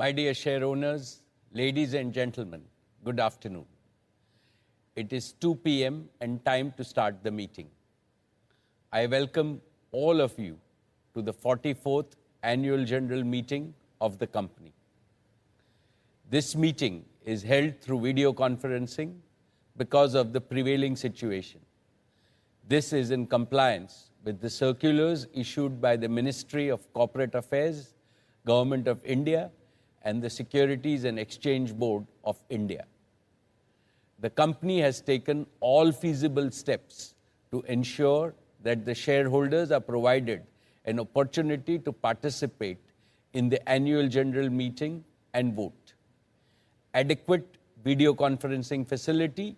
My dear share owners, ladies and gentlemen, good afternoon. It is 2 p.m. and time to start the meeting. I welcome all of you to the 44th Annual General Meeting of the company. This meeting is held through video conferencing because of the prevailing situation. This is in compliance with the circulars issued by the Ministry of Corporate Affairs, Government of India, and the Securities and Exchange Board of India. The company has taken all feasible steps to ensure that the shareholders are provided an opportunity to participate in the annual general meeting and vote. Adequate video conferencing facility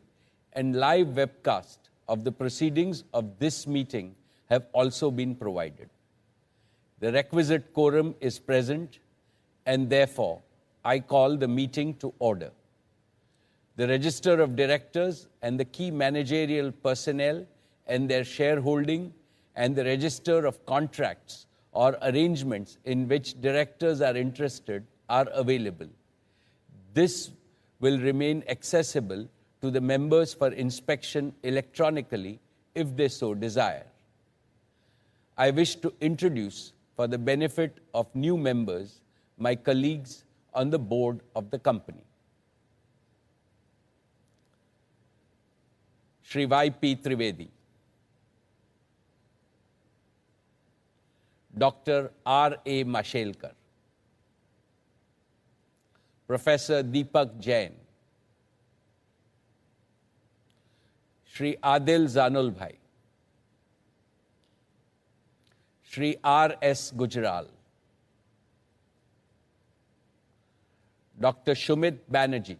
and live webcast of the proceedings of this meeting have also been provided. The requisite quorum is present, and therefore I call the meeting to order. The register of directors and the key managerial personnel and their shareholding and the register of contracts or arrangements in which directors are interested are available. This will remain accessible to the members for inspection electronically if they so desire. I wish to introduce, for the benefit of new members, my colleagues on the board of the company. Shri Y.P. Trivedi, Dr. R.A. Mashelkar, Professor Deepak Jain, Shri Adil Zanulbhai, Shri R.S. Gujral, Dr. Shumit Banerjee,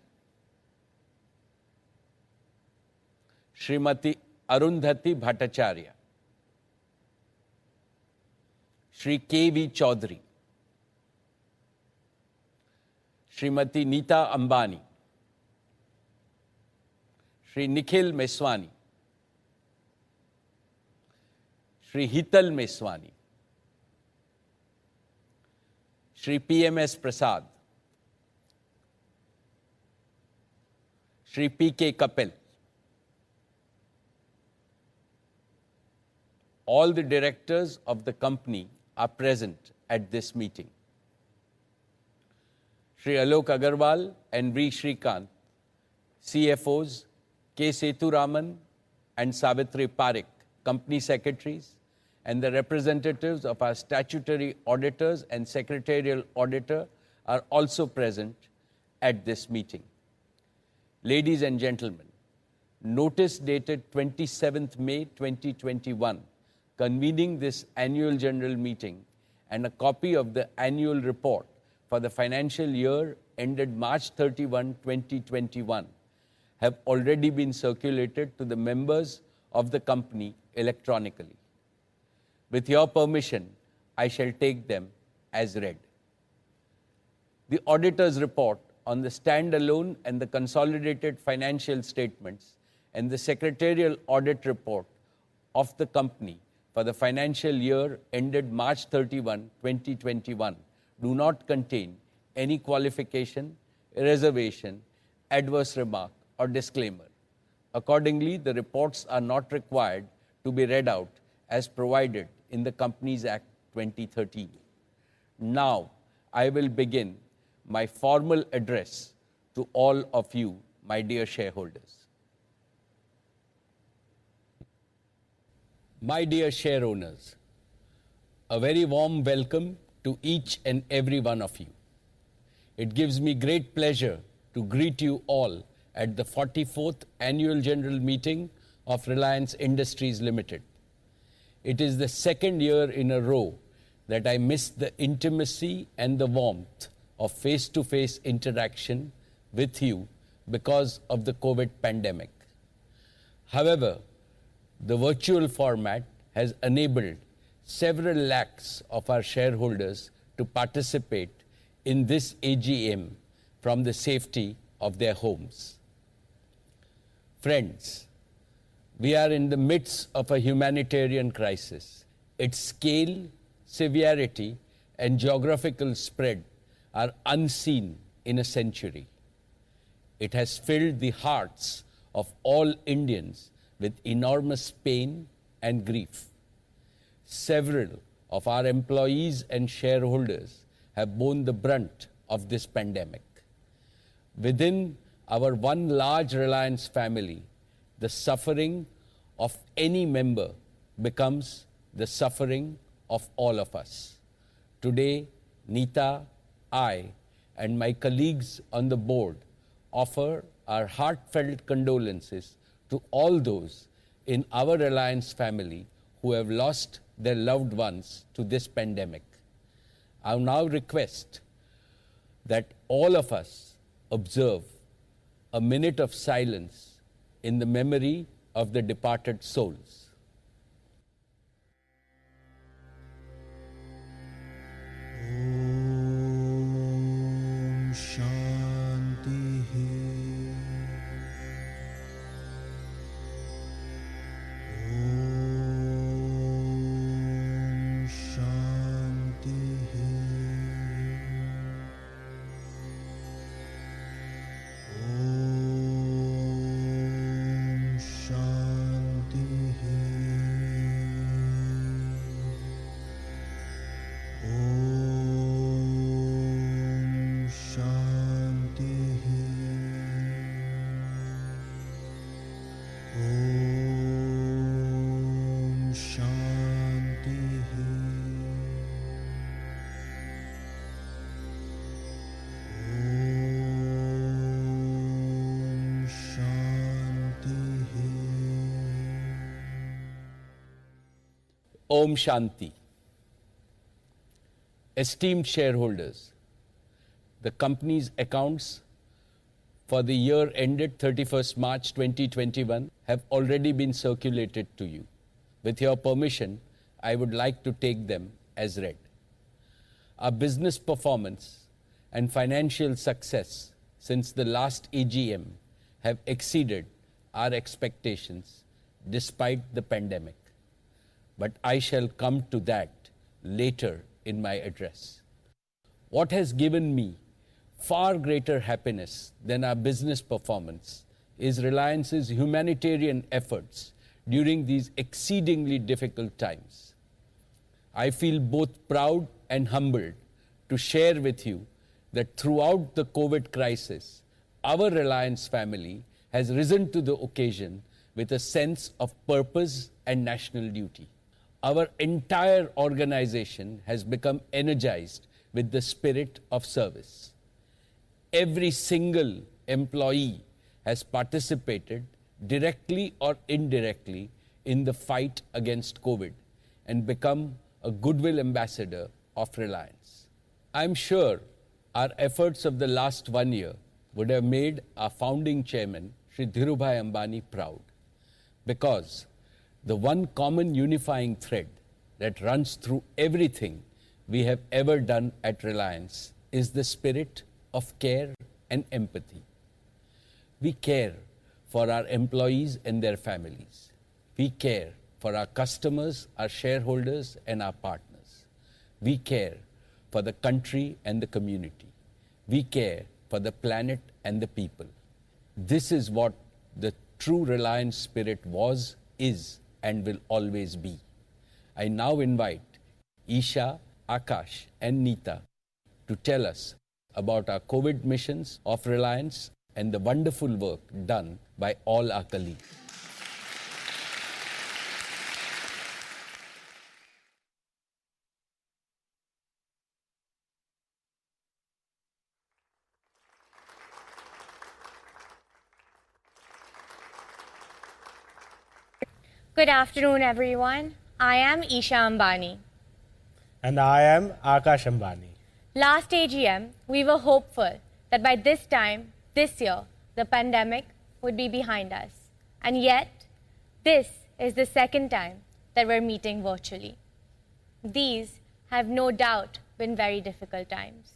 Srimati Arundhati Bhattacharya, Shri K.V. Chaudhary, Srimati Neeta Ambani, Shri Nikhil Meswani, Shri Hital Meswani, Shri P.M.S. Prasad, Shri P.K. Kapil. All the directors of the company are present at this meeting. Shri Alok Agarwal and V. Shrikant, CFOs, K. Sethuraman and Savitri Parekh, company secretaries, and the representatives of our statutory auditors and secretarial auditor are also present at this meeting. Ladies and gentlemen, notice dated 27th May 2021 convening this annual general meeting and a copy of the annual report for the financial year ended March 31, 2021 have already been circulated to the members of the company electronically. With your permission, I shall take them as read. The auditor's report on the standalone and the consolidated financial statements and the secretarial audit report of the company for the financial year ended March 31, 2021 do not contain any qualification, reservation, adverse remark, or disclaimer. Accordingly, the reports are not required to be read out as provided in the Companies Act 2013. Now, I will begin my formal address to all of you, my dear shareholders. My dear share owners, a very warm welcome to each and every one of you. It gives me great pleasure to greet you all at the 44th Annual General Meeting of Reliance Industries Limited. It is the second year in a row that I missed the intimacy and the warmth of face-to-face interaction with you because of the COVID pandemic. However, the virtual format has enabled several lakhs of our shareholders to participate in this AGM from the safety of their homes. Friends, we are in the midst of a humanitarian crisis. Its scale, severity, and geographical spread are unseen in a century. It has filled the hearts of all Indians with enormous pain and grief. Several of our employees and shareholders have borne the brunt of this pandemic. Within our one large Reliance family, the suffering of any member becomes the suffering of all of us. Today, Nita, I, and my colleagues on the board offer our heartfelt condolences to all those in our Reliance family who have lost their loved ones to this pandemic. I now request that all of us observe a minute of silence in the memory of the departed souls. Om Shanti. Om Shanti. Om Shanti. Om Shanti. Om Shanti. Om Shanti. Om Shanti. Esteemed shareholders, the company's accounts for the year ended 31st March 2021 have already been circulated to you. With your permission, I would like to take them as read. Our business performance and financial success since the last AGM have exceeded our expectations despite the pandemic. But I shall come to that later in my address. What has given me far greater happiness than our business performance is Reliance's humanitarian efforts during these exceedingly difficult times. I feel both proud and humbled to share with you that throughout the COVID crisis, our Reliance family has risen to the occasion with a sense of purpose and national duty. Our entire organization has become energized with the spirit of service. Every single employee has participated directly or indirectly in the fight against COVID and become a goodwill ambassador of Reliance. I'm sure our efforts of the last 1 year would have made our founding chairman, Shri Dhirubhai Ambani, proud, because the one common unifying thread that runs through everything we have ever done at Reliance is the spirit of care and empathy. We care for our employees and their families. We care for our customers, our shareholders, and our partners. We care for the country and the community. We care for the planet and the people. This is what the true Reliance spirit was, is, and will always be. I now invite Isha, Akash, and Nita to tell us about our COVID missions of Reliance and the wonderful work done by all our colleagues. Good afternoon, everyone. I am Isha Ambani. And I am Akash Ambani. Last AGM, we were hopeful that by this time, this year, the pandemic would be behind us. And yet, this is the second time that we're meeting virtually. These have no doubt been very difficult times.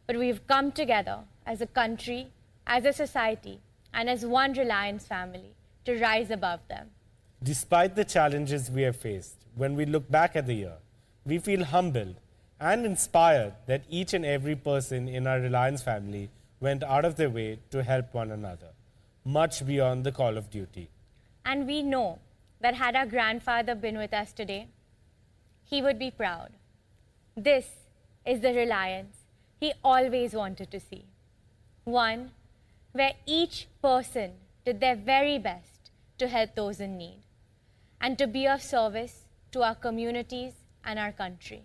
But we've come together as a country, as a society, and as one Reliance family to rise above them. Despite the challenges we have faced, when we look back at the year, we feel humbled and inspired that each and every person in our Reliance family went out of their way to help one another, much beyond the call of duty. And we know that had our grandfather been with us today, he would be proud. This is the Reliance he always wanted to see. One where each person did their very best to help those in need and to be of service to our communities and our country.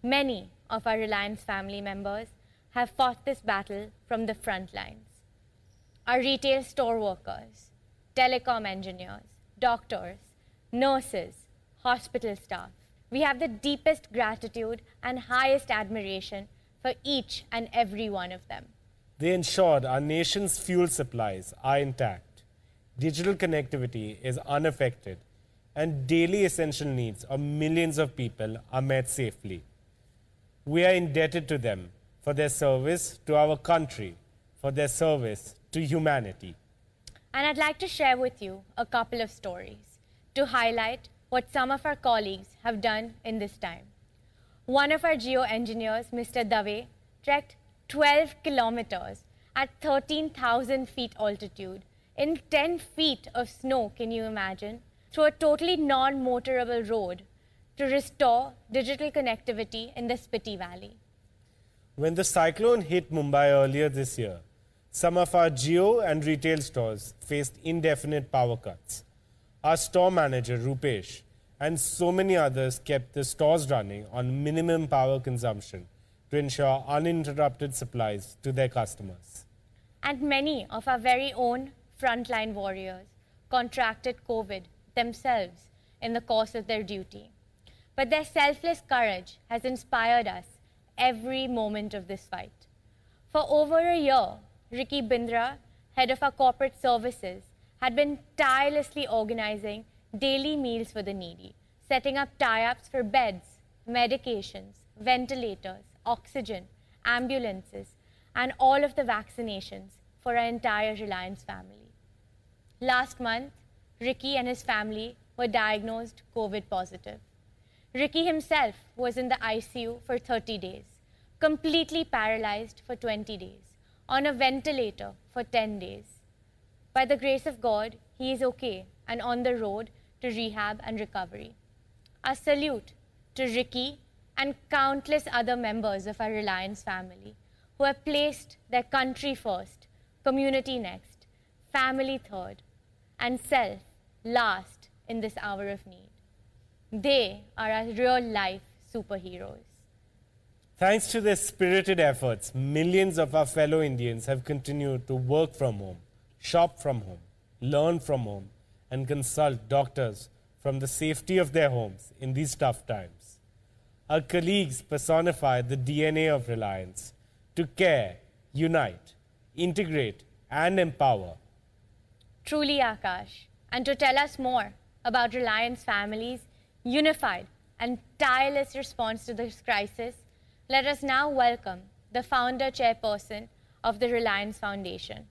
Many of our Reliance family members have fought this battle from the front lines. Our retail store workers, telecom engineers, doctors, nurses, hospital staff. We have the deepest gratitude and highest admiration for each and every one of them. They ensured our nation's fuel supplies are intact, digital connectivity is unaffected, and daily essential needs of millions of people are met safely. We are indebted to them for their service to our country, for their service to humanity. And I'd like to share with you a couple of stories to highlight what some of our colleagues have done in this time. One of our geo-engineers, Mr. Dave, trekked 12 kilometers at 13,000 feet altitude in 10 feet of snow, can you imagine, through a totally non-motorable road to restore digital connectivity in the Spiti Valley. When the cyclone hit Mumbai earlier this year, some of our geo and retail stores faced indefinite power cuts. Our store manager, Rupesh, and so many others kept the stores running on minimum power consumption to ensure uninterrupted supplies to their customers. And many of our very own frontline warriors contracted COVID themselves in the course of their duty. But their selfless courage has inspired us every moment of this fight. For over a year, Ricky Bindra, head of our corporate services, had been tirelessly organizing daily meals for the needy, setting up tie-ups for beds, medications, ventilators, oxygen, ambulances, and all of the vaccinations for our entire Reliance family. Last month, Ricky and his family were diagnosed COVID positive. Ricky himself was in the ICU for 30 days, completely paralyzed for 20 days, on a ventilator for 10 days. By the grace of God, he is okay and on the road to rehab and recovery. A salute to Ricky and countless other members of our Reliance family who have placed their country first, community next, family third, and self last in this hour of need. They are our real-life superheroes. Thanks to their spirited efforts, millions of our fellow Indians have continued to work from home, shop from home, learn from home, and consult doctors from the safety of their homes in these tough times. Our colleagues personify the DNA of Reliance to care, unite, integrate, and empower. Truly, Akash. And to tell us more about Reliance families' unified and tireless response to this crisis, let us now welcome the founder chairperson of the Reliance Foundation,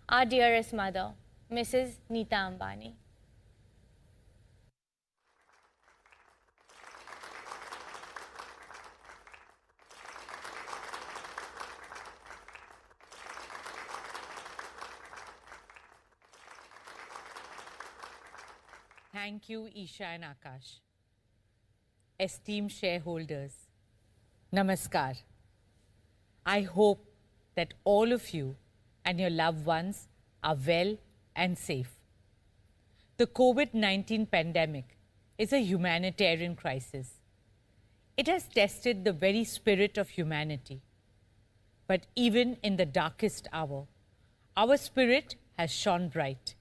our dearest mother, Mrs. Neeta Ambani. Thank you, Isha and Akash. Esteemed shareholders, Namaskar. I hope that all of you and your loved ones are well and safe. The COVID-19 pandemic is a humanitarian crisis. It has tested the very spirit of humanity. But even in the darkest hour, our spirit has shone bright.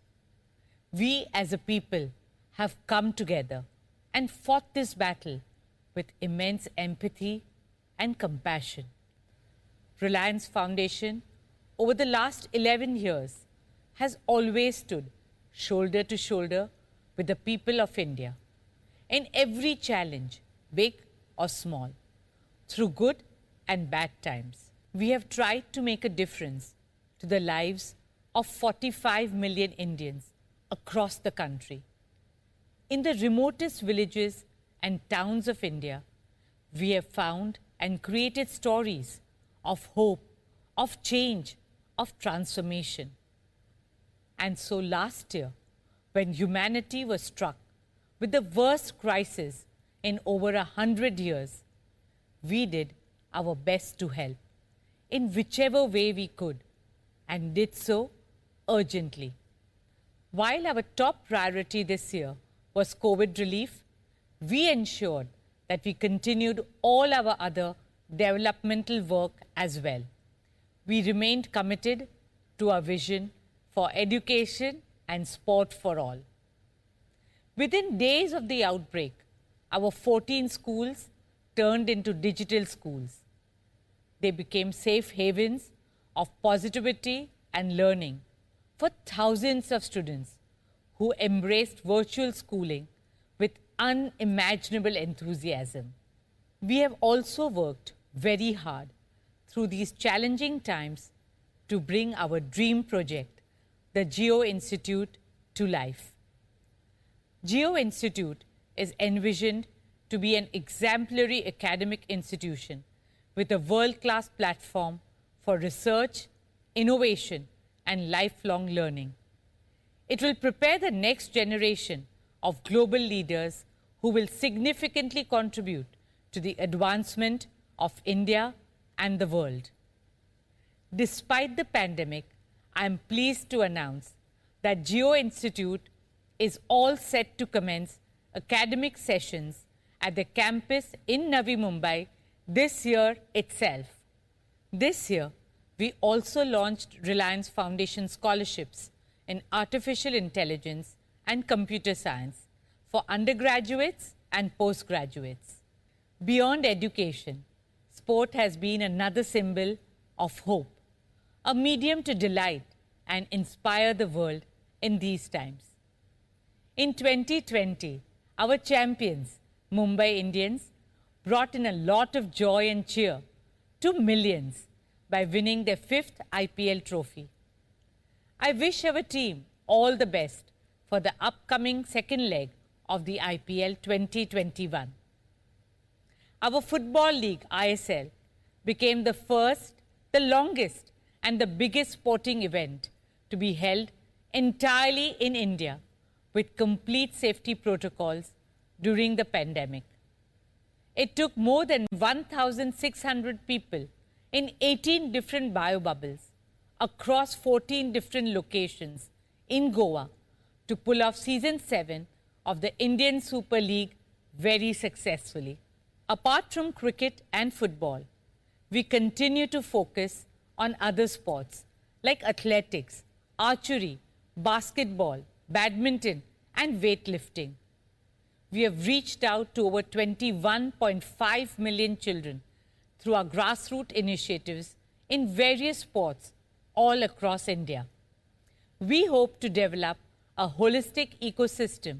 We as a people have come together and fought this battle with immense empathy and compassion. Reliance Foundation, over the last 11 years, has always stood shoulder to shoulder with the people of India in every challenge, big or small, through good and bad times. We have tried to make a difference to the lives of 45 million Indians across the country. In the remotest villages and towns of India, we have found and created stories of hope, of change, of transformation. And so last year, when humanity was struck with the worst crisis in over 100 years, we did our best to help in whichever way we could, and did so urgently. While our top priority this year was COVID relief, we ensured that we continued all our other developmental work as well. We remained committed to our vision for education and sport for all. Within days of the outbreak, our 14 schools turned into digital schools. They became safe havens of positivity and learning for thousands of students who embraced virtual schooling with unimaginable enthusiasm. We have also worked very hard through these challenging times to bring our dream project, the Geo Institute, to life. Geo Institute is envisioned to be an exemplary academic institution with a world-class platform for research, innovation, and lifelong learning. It will prepare the next generation of global leaders who will significantly contribute to the advancement of India and the world. Despite the pandemic, I am pleased to announce that Geo Institute is all set to commence academic sessions at the campus in Navi Mumbai this year itself. This year, we also launched Reliance Foundation scholarships in artificial intelligence and computer science for undergraduates and postgraduates. Beyond education, sport has been another symbol of hope, a medium to delight and inspire the world in these times. In 2020, our champions, Mumbai Indians, brought in a lot of joy and cheer to millions by winning their 5th IPL trophy. I wish our team all the best for the upcoming second leg of the IPL 2021. Our Football League, ISL, became the first, the longest, and the biggest sporting event to be held entirely in India with complete safety protocols during the pandemic. It took more than 1,600 people in 18 different biobubbles across 14 different locations in Goa to pull off Season 7 of the Indian Super League very successfully. Apart from cricket and football, we continue to focus on other sports like athletics, archery, basketball, badminton, and weightlifting. We have reached out to over 21.5 million children through our grassroots initiatives in various sports all across India. We hope to develop a holistic ecosystem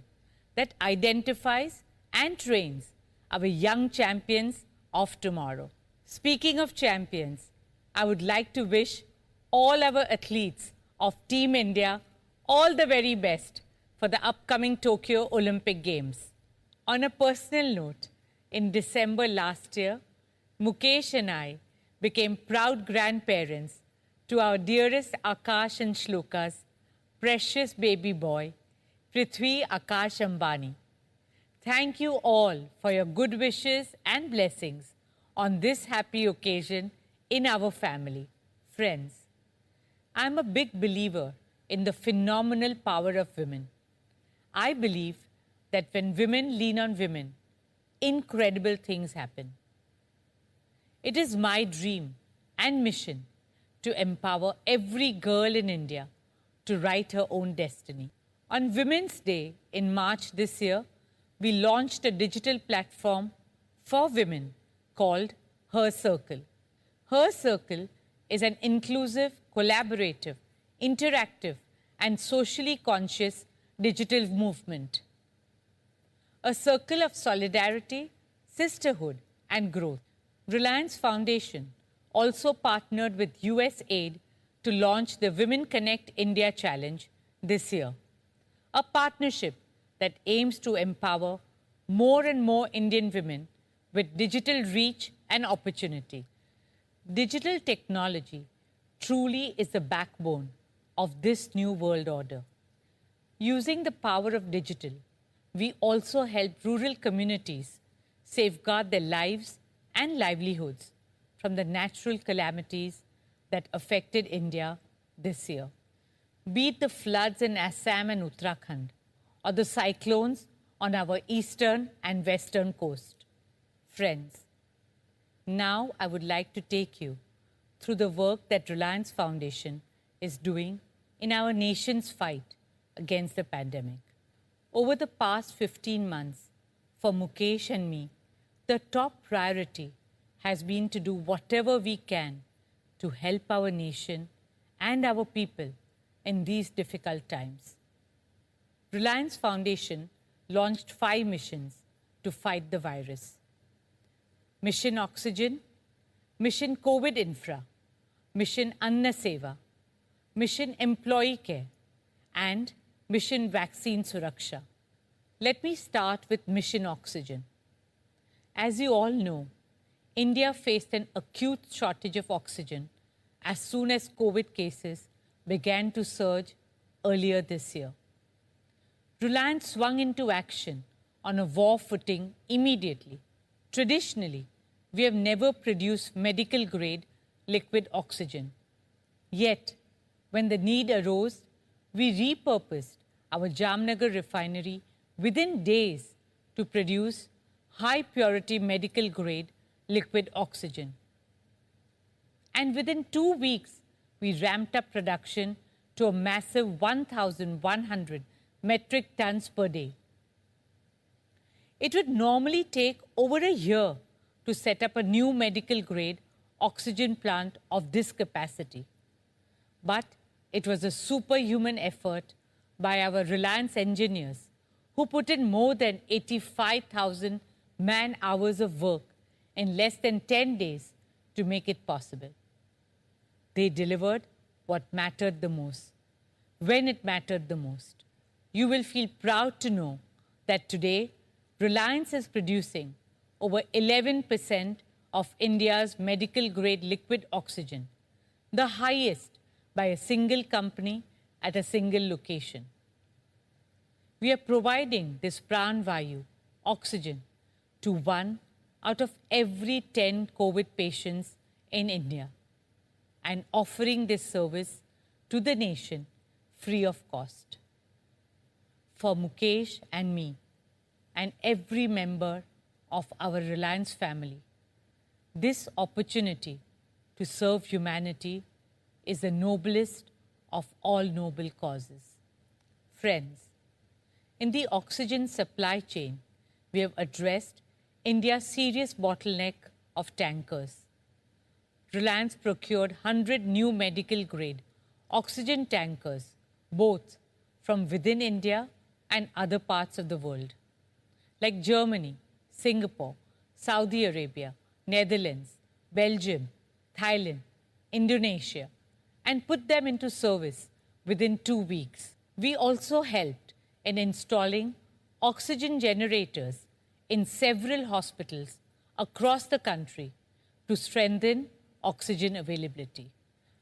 that identifies and trains our young champions of tomorrow. Speaking of champions, I would like to wish all our athletes of Team India all the very best for the upcoming Tokyo Olympic Games. On a personal note, in December last year, Mukesh and I became proud grandparents to our dearest Akash and Shloka's precious baby boy, Prithvi Akash Ambani. Thank you all for your good wishes and blessings on this happy occasion in our family. Friends, I am a big believer in the phenomenal power of women. I believe that when women lean on women, incredible things happen. It is my dream and mission to empower every girl in India to write her own destiny. On Women's Day in March this year, we launched a digital platform for women called Her Circle. Her Circle is an inclusive, collaborative, interactive, and socially conscious digital movement. A circle of solidarity, sisterhood, and growth. Reliance Foundation also partnered with USAID to launch the Women Connect India Challenge this year, a partnership that aims to empower more and more Indian women with digital reach and opportunity. Digital technology truly is the backbone of this new world order. Using the power of digital, we also help rural communities safeguard their lives and livelihoods from the natural calamities that affected India this year. Be it the floods in Assam and Uttarakhand, or the cyclones on our eastern and western coast. Friends, now I would like to take you through the work that Reliance Foundation is doing in our nation's fight against the pandemic. Over the past 15 months, for Mukesh and me, the top priority has been to do whatever we can to help our nation and our people in these difficult times. Reliance Foundation launched 5 missions to fight the virus. Mission Oxygen, Mission COVID Infra, Mission Anna Seva, Mission Employee Care, and Mission Vaccine Suraksha. Let me start with Mission Oxygen. As you all know, India faced an acute shortage of oxygen as soon as COVID cases began to surge earlier this year. Reliance swung into action on a war footing immediately. Traditionally, we have never produced medical-grade liquid oxygen. Yet, when the need arose, we repurposed our Jamnagar refinery within days to produce high-purity medical-grade liquid oxygen. And within 2 weeks, we ramped up production to a massive 1,100 metric tons per day. It would normally take over a year to set up a new medical-grade oxygen plant of this capacity. But it was a superhuman effort by our Reliance engineers who put in more than 85,000 man-hours of work in less than 10 days to make it possible. They delivered what mattered the most, when it mattered the most. You will feel proud to know that today, Reliance is producing over 11% of India's medical-grade liquid oxygen, the highest by a single company at a single location. We are providing this Pran Vayu, oxygen, to 1 out of every 10 COVID patients in India and offering this service to the nation free of cost. For Mukesh and me and every member of our Reliance family, this opportunity to serve humanity is the noblest of all noble causes. Friends, in the oxygen supply chain, we have addressed India's serious bottleneck of tankers. Reliance procured 100 new medical-grade oxygen tankers, both from within India and other parts of the world, like Germany, Singapore, Saudi Arabia, Netherlands, Belgium, Thailand, Indonesia, and put them into service within 2 weeks. We also helped in installing oxygen generators in several hospitals across the country to strengthen oxygen availability.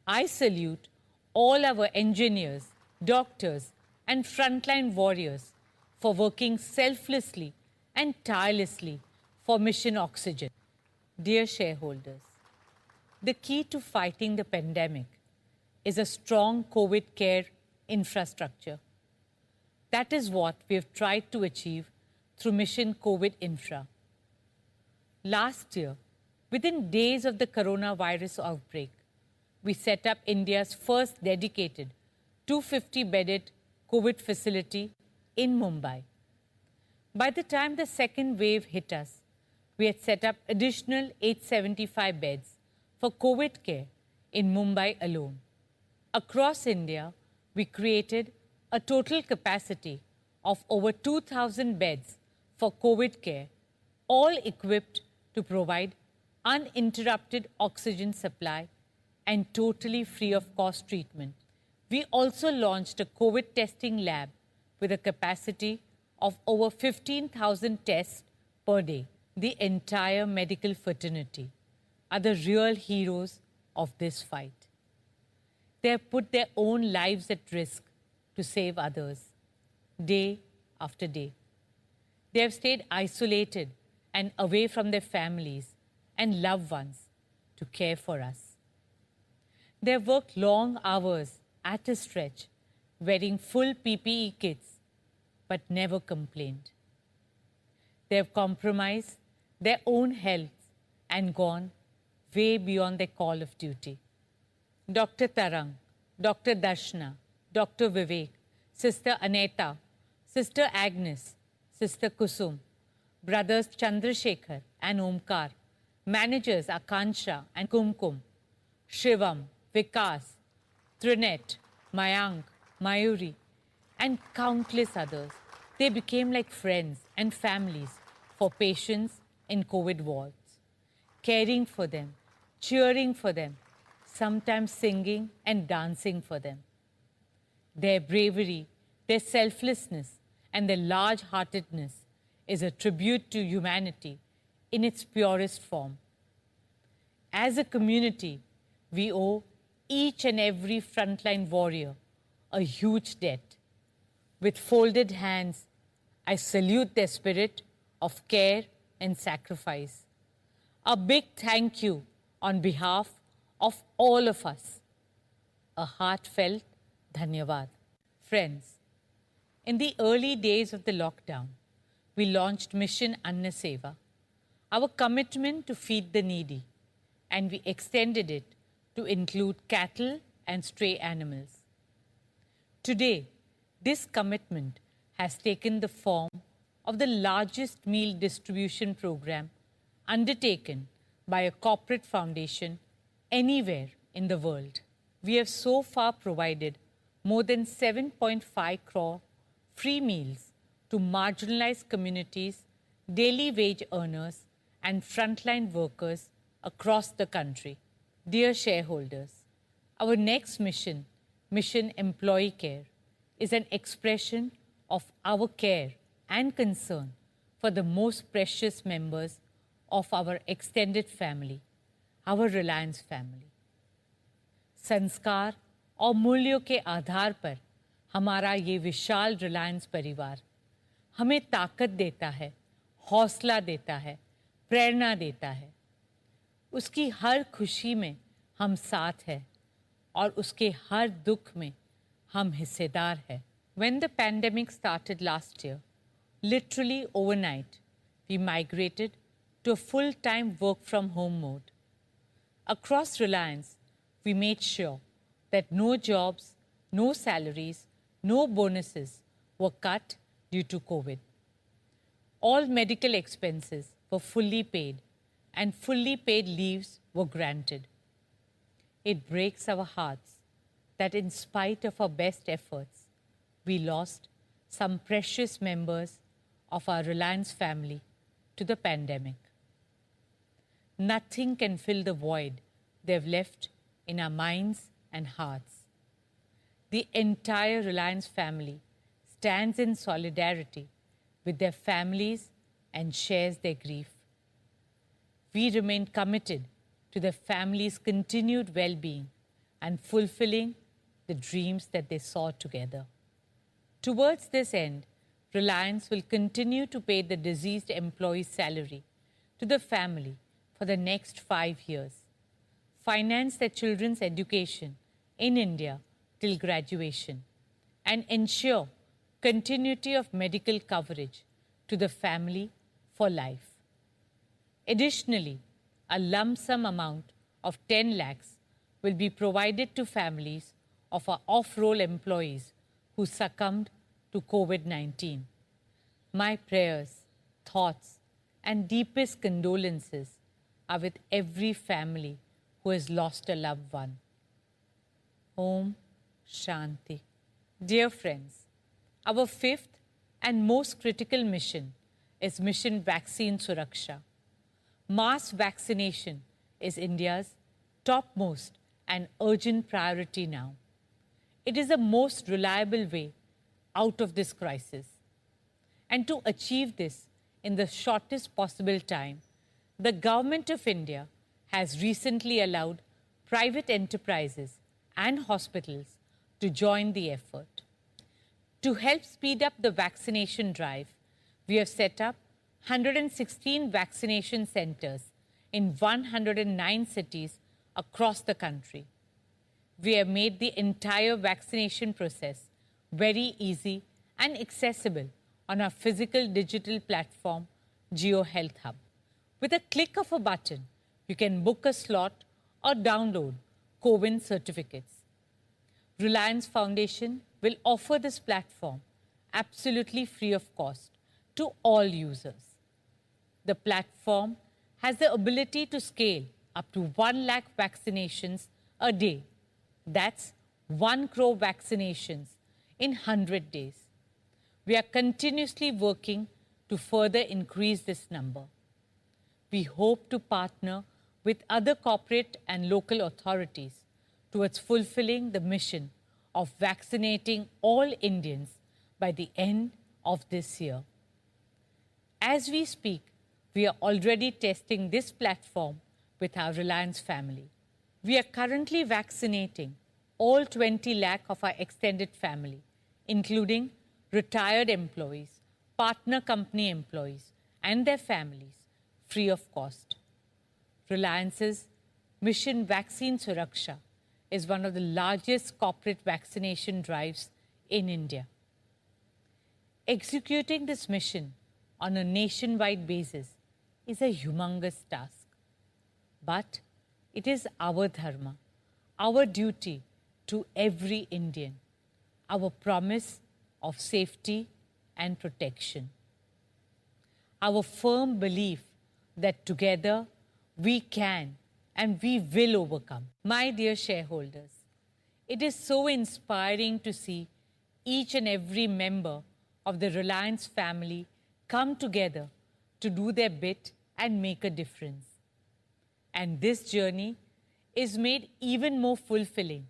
I salute all our engineers, doctors, and frontline warriors for working selflessly and tirelessly for Mission Oxygen. Dear shareholders, the key to fighting the pandemic is a strong COVID care infrastructure. That is what we have tried to achieve through Mission COVID Infra. Last year, within days of the coronavirus outbreak, we set up India's first dedicated 250-bedded COVID facility in Mumbai. By the time the second wave hit us, we had set up additional 875 beds for COVID care in Mumbai alone. Across India, we created a total capacity of over 2,000 beds for COVID care, all equipped to provide uninterrupted oxygen supply and totally free of cost treatment. We also launched a COVID testing lab with a capacity of over 15,000 tests per day. the entire medical fraternity are the real heroes of this fight. They have put their own lives at risk to save others, day after day. They have stayed isolated and away from their families and loved ones to care for us. They have worked long hours at a stretch, wearing full PPE kits, but never complained. They have compromised their own health and gone way beyond their call of duty. Dr. Tarang, Dr. Darshana, Dr. Vivek, Sister Aneta, Sister Agnes, Sister Kusum, brothers Chandrasekhar and Omkar, managers Akansha and Kumkum, Shivam, Vikas, Trinet, Mayank, Mayuri, and countless others. They became like friends and families for patients in COVID wards, caring for them, cheering for them, sometimes singing and dancing for them. Their bravery, their selflessness, and their large-heartedness is a tribute to humanity in its purest form. As a community, we owe each and every frontline warrior a huge debt. With folded hands, I salute their spirit of care and sacrifice. A big thank you on behalf of all of us. A heartfelt dhanyavad. Friends, in the early days of the lockdown, we launched Mission Anna Seva, our commitment to feed the needy, and we extended it to include cattle and stray animals. Today, this commitment has taken the form of the largest meal distribution program undertaken by a corporate foundation anywhere in the world. We have so far provided more than 7.5 crore free meals to marginalized communities, daily wage earners, and frontline workers across the country. Dear shareholders, our next mission, Mission Employee Care, is an expression of our care and concern for the most precious members of our extended family, our Reliance family. संस्कार और मूल्यों के आधार पर हमारा ये विशाल रिलायंस परिवार हमें ताकत देता है, हौसला देता है, प्रेरणा देता है। उसकी हर खुशी में हम साथ हैं और उसके हर दुख में हम हिस्सेदार हैं। When the pandemic started last year, literally overnight, we migrated to a full-time work-from-home mode. Across Reliance, we made sure that no jobs, no salaries, no bonuses were cut due to COVID. All medical expenses were fully paid and fully paid leaves were granted. It breaks our hearts that in spite of our best efforts, we lost some precious members of our Reliance family to the pandemic. Nothing can fill the void they've left in our minds and hearts. The entire Reliance family stands in solidarity with their families and shares their grief. We remain committed to their families' continued well-being and fulfilling the dreams that they saw together. Towards this end, Reliance will continue to pay the deceased employee's salary to the family for the next 5 years, finance their children's education in India till graduation, and ensure continuity of medical coverage to the family for life. Additionally, a lump sum amount of 10 lakhs will be provided to families of our off-roll employees who succumbed to COVID-19. My prayers, thoughts, and deepest condolences are with every family who has lost a loved one. Om Shanti. Dear friends, our fifth and most critical mission is Mission Vaccine Suraksha. Mass vaccination is India's topmost and urgent priority now. It is the most reliable way out of this crisis. And to achieve this in the shortest possible time, the Government of India has recently allowed private enterprises and hospitals to join the effort. To help speed up the vaccination drive, we have set up 116 vaccination centers in 109 cities across the country. We have made the entire vaccination process very easy and accessible on our physical digital platform, Geo Health Hub. With a click of a button, you can book a slot or download COVID certificates. Reliance Foundation will offer this platform absolutely free of cost to all users. The platform has the ability to scale up to 1 lakh vaccinations a day. That's 1 crore vaccinations in 100 days. We are continuously working to further increase this number. We hope to partner with other corporate and local authorities towards fulfilling the mission of vaccinating all Indians by the end of this year. As we speak, we are already testing this platform with our Reliance family. We are currently vaccinating all 20 lakh of our extended family, including retired employees, partner company employees, and their families, free of cost. Reliance's Mission Vaccine Suraksha is one of the largest corporate vaccination drives in India. Executing this mission on a nationwide basis is a humongous task. But it is our dharma, our duty to every Indian, our promise of safety and protection. Our firm belief that together we can and we will overcome. My dear shareholders, it is so inspiring to see each and every member of the Reliance family come together to do their bit and make a difference. And this journey is made even more fulfilling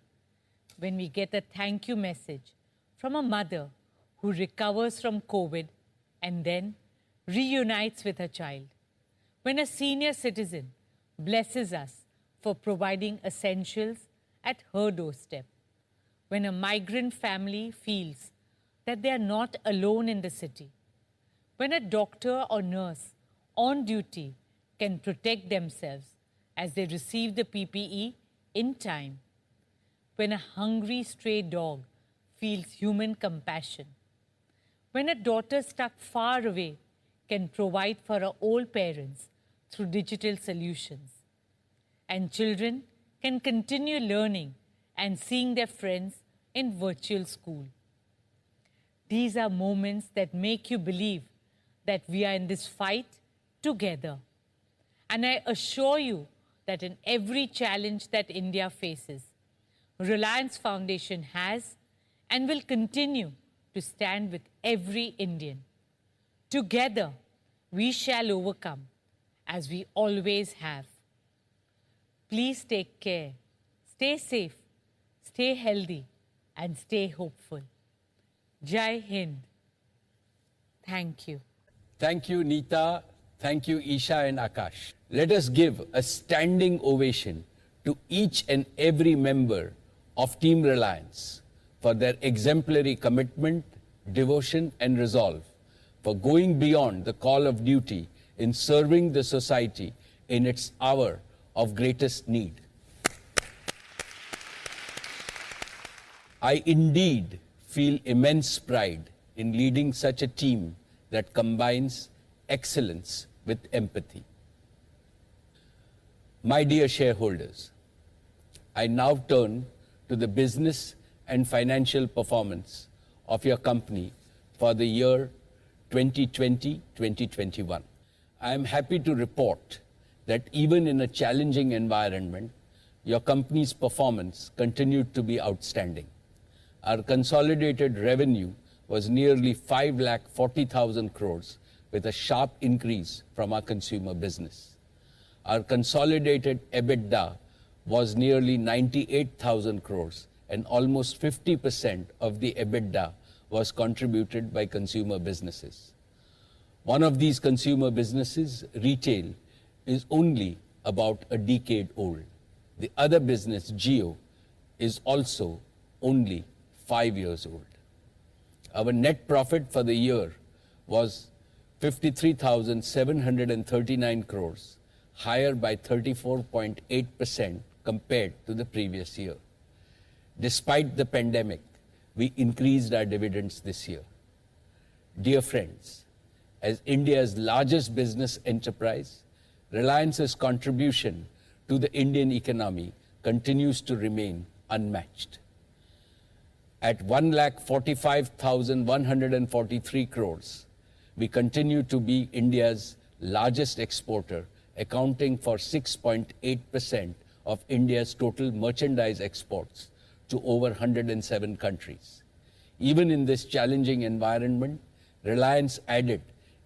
when we get a thank you message from a mother who recovers from COVID and then reunites with her child. When a senior citizen blesses us for providing essentials at her doorstep. When a migrant family feels that they are not alone in the city. When a doctor or nurse on duty can protect themselves as they receive the PPE in time. When a hungry stray dog feels human compassion. When a daughter stuck far away can provide for her old parents through digital solutions. And children can continue learning and seeing their friends in virtual school. These are moments that make you believe that we are in this fight together. And I assure you that in every challenge that India faces, Reliance Foundation has and will continue to stand with every Indian. Together, we shall overcome, as we always have. Please take care, stay safe, stay healthy, and stay hopeful. Jai Hind. Thank you. Thank you, Neeta. Thank you, Isha and Akash. Let us give a standing ovation to each and every member of Team Reliance for their exemplary commitment, devotion, and resolve, for going beyond the call of duty in serving the society in its hour of greatest need. I indeed feel immense pride in leading such a team that combines excellence with empathy. My dear shareholders, I now turn to the business and financial performance of your company for the year 2020-2021. I am happy to report that even in a challenging environment, your company's performance continued to be outstanding. Our consolidated revenue was nearly 5,40,000 crores, with a sharp increase from our consumer business. Our consolidated EBITDA was nearly 98,000 crores, and almost 50% of the EBITDA was contributed by consumer businesses. One of these consumer businesses, retail, is only about a decade old. The other business, Jio, is also only 5 years old. Our net profit for the year was 53,739 crores, higher by 34.8% compared to the previous year. Despite the pandemic, we increased our dividends this year. Dear friends, as India's largest business enterprise, Reliance's contribution to the Indian economy continues to remain unmatched. At 1,45,143 crores, we continue to be India's largest exporter, accounting for 6.8% of India's total merchandise exports to over 107 countries. Even in this challenging environment, Reliance added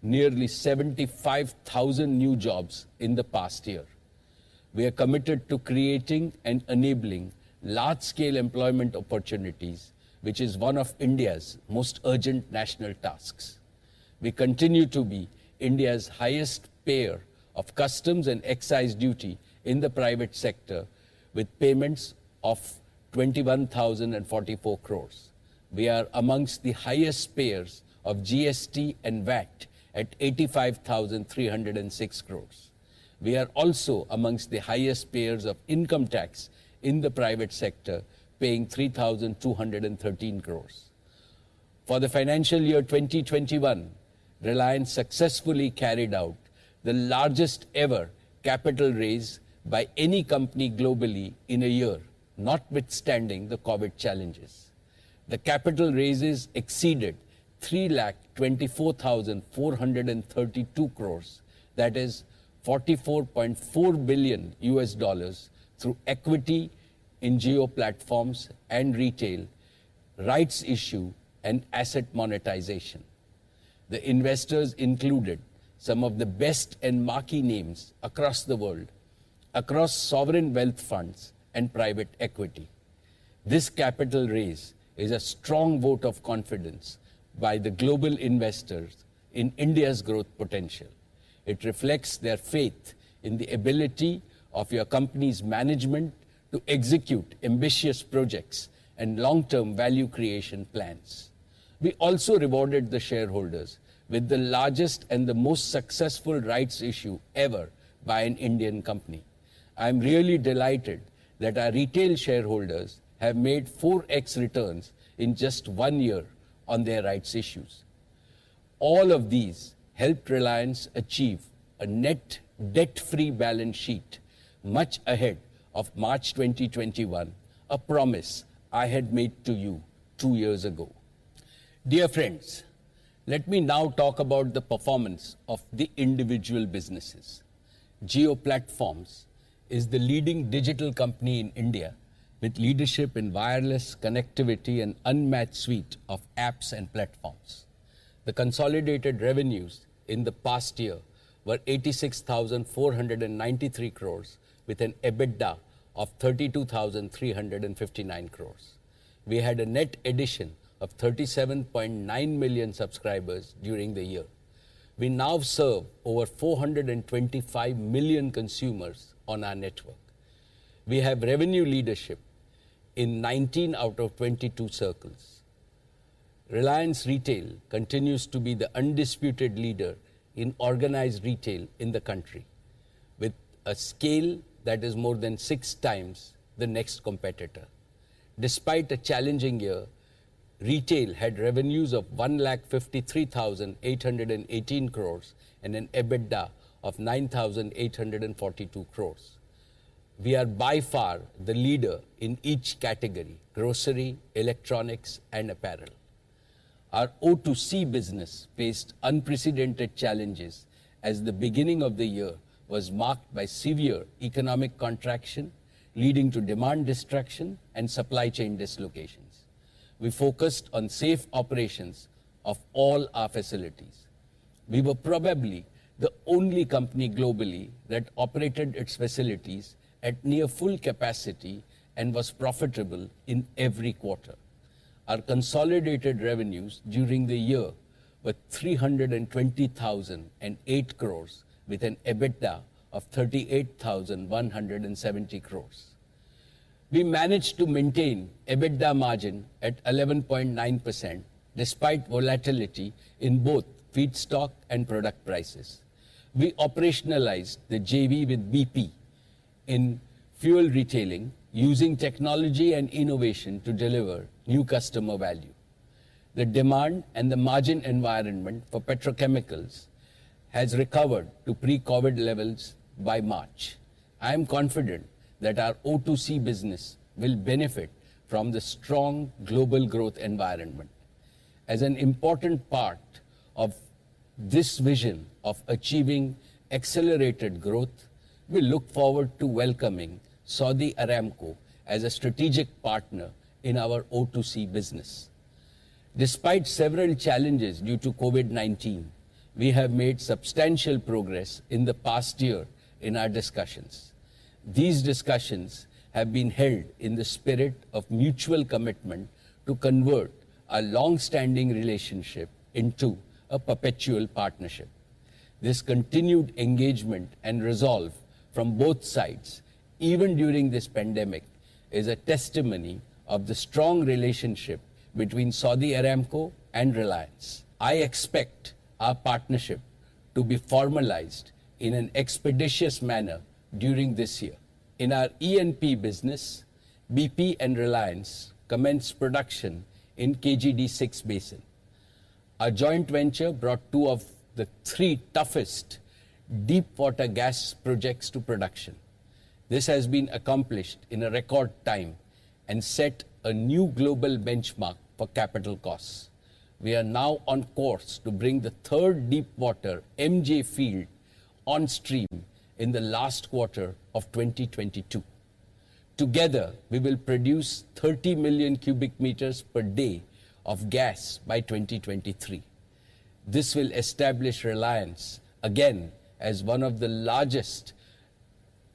nearly 75,000 new jobs in the past year. We are committed to creating and enabling large-scale employment opportunities, which is one of India's most urgent national tasks. We continue to be India's highest payer of customs and excise duty in the private sector, with payments of 21,044 crores. We are amongst the highest payers of GST and VAT at 85,306 crores. We are also amongst the highest payers of income tax in the private sector, paying 3,213 crores. For the financial year 2021, Reliance successfully carried out the largest ever capital raise by any company globally in a year, notwithstanding the COVID challenges. The capital raises exceeded 3,24,432 crores, that is $44.4 billion through equity in Jio platforms and retail, rights issue, and asset monetization. The investors included some of the best and marquee names across the world, across sovereign wealth funds and private equity. This capital raise is a strong vote of confidence by the global investors in India's growth potential. It reflects their faith in the ability of your company's management to execute ambitious projects and long-term value creation plans. We also rewarded the shareholders with the largest and the most successful rights issue ever by an Indian company. I'm really delighted that our retail shareholders have made 4x returns in just 1 year on their rights issues. All of these helped Reliance achieve a net debt-free balance sheet much ahead of March 2021, a promise I had made to you 2 years ago. Dear friends, let me now talk about the performance of the individual businesses. Jio Platforms is the leading digital company in India with leadership in wireless connectivity and unmatched suite of apps and platforms. The consolidated revenues in the past year were 86,493 crores with an EBITDA of 32,359 crores. We had a net addition of 37.9 million subscribers during the year. We now serve over 425 million consumers on our network. We have revenue leadership in 19 out of 22 circles. Reliance Retail continues to be the undisputed leader in organized retail in the country, with a scale that is more than 6 times the next competitor. Despite a challenging year, retail had revenues of 1,53,818 crores and an EBITDA of 9,842 crores. We are by far the leader in each category: grocery, electronics, and apparel. Our O2C business faced unprecedented challenges as the beginning of the year was marked by severe economic contraction, leading to demand destruction and supply chain dislocations. We focused on safe operations of all our facilities. We were probably the only company globally that operated its facilities at near full capacity and was profitable in every quarter. Our consolidated revenues during the year were 320,008 crores with an EBITDA of 38,170 crores. We managed to maintain EBITDA margin at 11.9% despite volatility in both feedstock and product prices. We operationalized the JV with BP in fuel retailing using technology and innovation to deliver new customer value. The demand and the margin environment for petrochemicals has recovered to pre-COVID levels by March. I am confident that our O2C business will benefit from the strong global growth environment. As an important part of this vision of achieving accelerated growth, we look forward to welcoming Saudi Aramco as a strategic partner in our O2C business. Despite several challenges due to COVID-19, we have made substantial progress in the past year in our discussions. These discussions have been held in the spirit of mutual commitment to convert a long-standing relationship into a perpetual partnership. This continued engagement and resolve from both sides, even during this pandemic, is a testimony of the strong relationship between Saudi Aramco and Reliance. I expect our partnership to be formalized in an expeditious manner during this year. In our E&P business, BP and Reliance commenced production in KG-D6 basin. Our joint venture brought two of the three toughest deep water gas projects to production. This has been accomplished in a record time and set a new global benchmark for capital costs. We are now on course to bring the third deep water MJ field on stream in the last quarter of 2022. Together, we will produce 30 million cubic meters per day of gas by 2023. This will establish Reliance again as one of the largest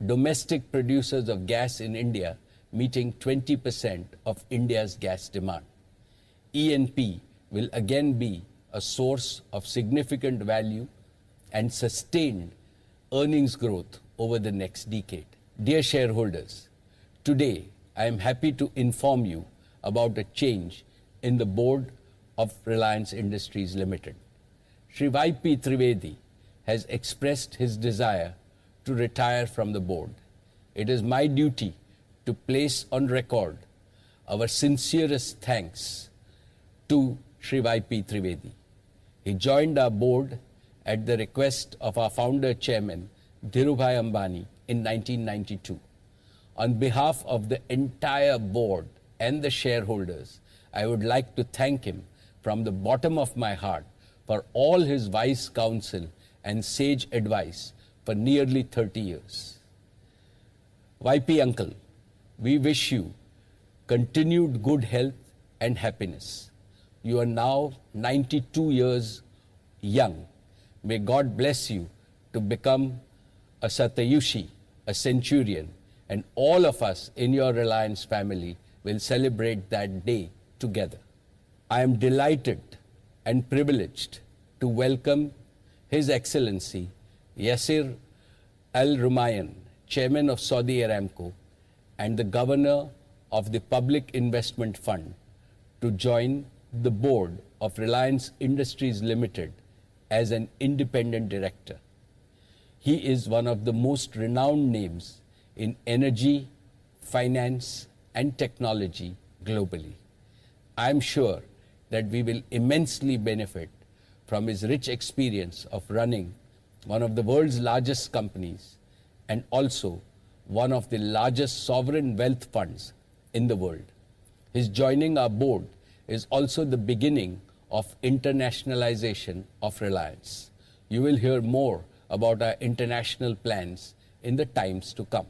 domestic producers of gas in India, meeting 20% of India's gas demand. E&P will again be a source of significant value and sustained earnings growth over the next decade. Dear shareholders, today I am happy to inform you about a change in the board of Reliance Industries Limited. Shri Y.P. Trivedi has expressed his desire to retire from the board. It is my duty to place on record our sincerest thanks to Shri Y.P. Trivedi. He joined our board at the request of our founder chairman, Dhirubhai Ambani, in 1992. On behalf of the entire board and the shareholders, I would like to thank him from the bottom of my heart for all his wise counsel and sage advice for nearly 30 years. YP Uncle, we wish you continued good health and happiness. You are now 92 years young. May God bless you to become a Satyushi, a centurion, and all of us in your Reliance family will celebrate that day together. I am delighted and privileged to welcome His Excellency Yasir Al Rumayyan, Chairman of Saudi Aramco and the Governor of the Public Investment Fund, to join the board of Reliance Industries Limited as an independent director. He is one of the most renowned names in energy, finance, and technology globally. I am sure that we will immensely benefit from his rich experience of running one of the world's largest companies and also one of the largest sovereign wealth funds in the world. His joining our board is also the beginning of internationalization of Reliance. You will hear more about our international plans in the times to come.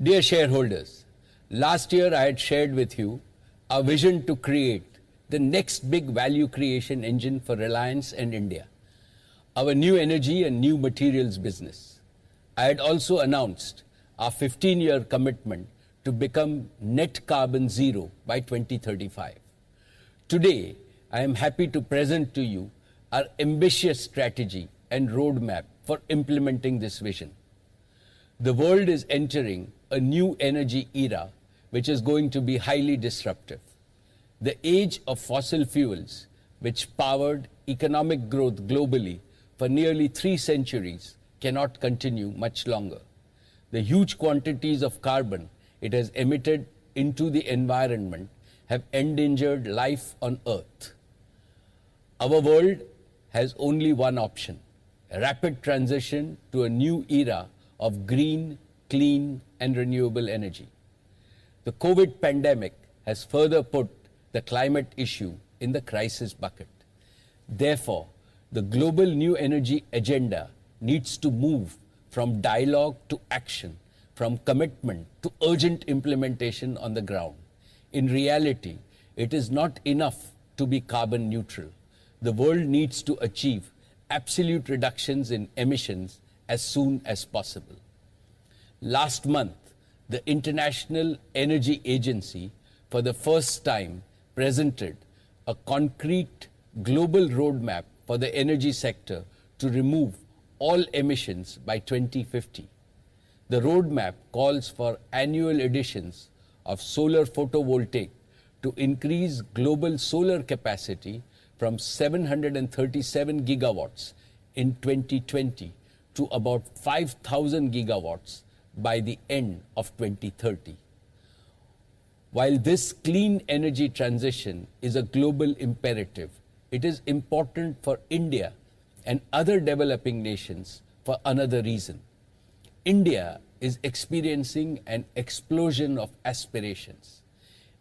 Dear shareholders, last year I had shared with you our vision to create the next big value creation engine for Reliance and India, our new energy and new materials business. I had also announced our 15-year commitment to become net carbon zero by 2035. Today, I am happy to present to you our ambitious strategy and roadmap for implementing this vision. The world is entering a new energy era which is going to be highly disruptive. The age of fossil fuels, which powered economic growth globally for nearly 3 centuries, cannot continue much longer. The huge quantities of carbon it has emitted into the environment have endangered life on Earth. Our world has only one option: a rapid transition to a new era of green, clean, and renewable energy. The COVID pandemic has further put the climate issue in the crisis bucket. Therefore, the global new energy agenda needs to move from dialogue to action, from commitment to urgent implementation on the ground. In reality, it is not enough to be carbon neutral. The world needs to achieve absolute reductions in emissions as soon as possible. Last month, the International Energy Agency, for the first time, presented a concrete global roadmap for the energy sector to remove all emissions by 2050. The roadmap calls for annual additions of solar photovoltaic to increase global solar capacity from 737 gigawatts in 2020 to about 5,000 gigawatts by the end of 2030. While this clean energy transition is a global imperative, it is important for India and other developing nations for another reason. India is experiencing an explosion of aspirations.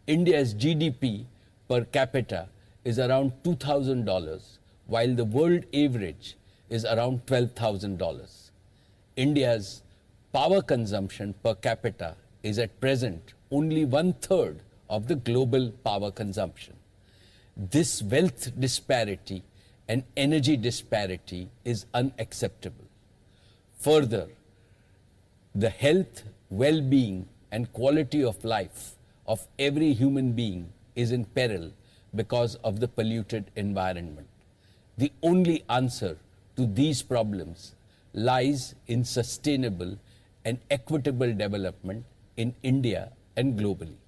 India's GDP per capita is around $2,000, while the world average is around $12,000. India's power consumption per capita is at present only 1/3 of the global power consumption. This wealth disparity and energy disparity is unacceptable. Further, the health, well-being, and quality of life of every human being is in peril because of the polluted environment. The only answer to these problems lies in sustainable and equitable development in India and globally.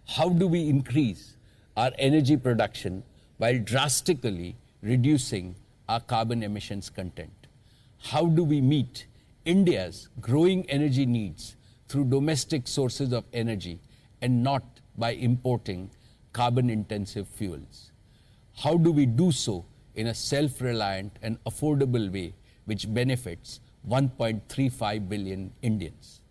How do we increase our energy production while drastically reducing our carbon emissions content? How do we meet India's growing energy needs through domestic sources of energy and not by importing carbon-intensive fuels? How do we do so in a self-reliant and affordable way which benefits 1.35 billion Indians?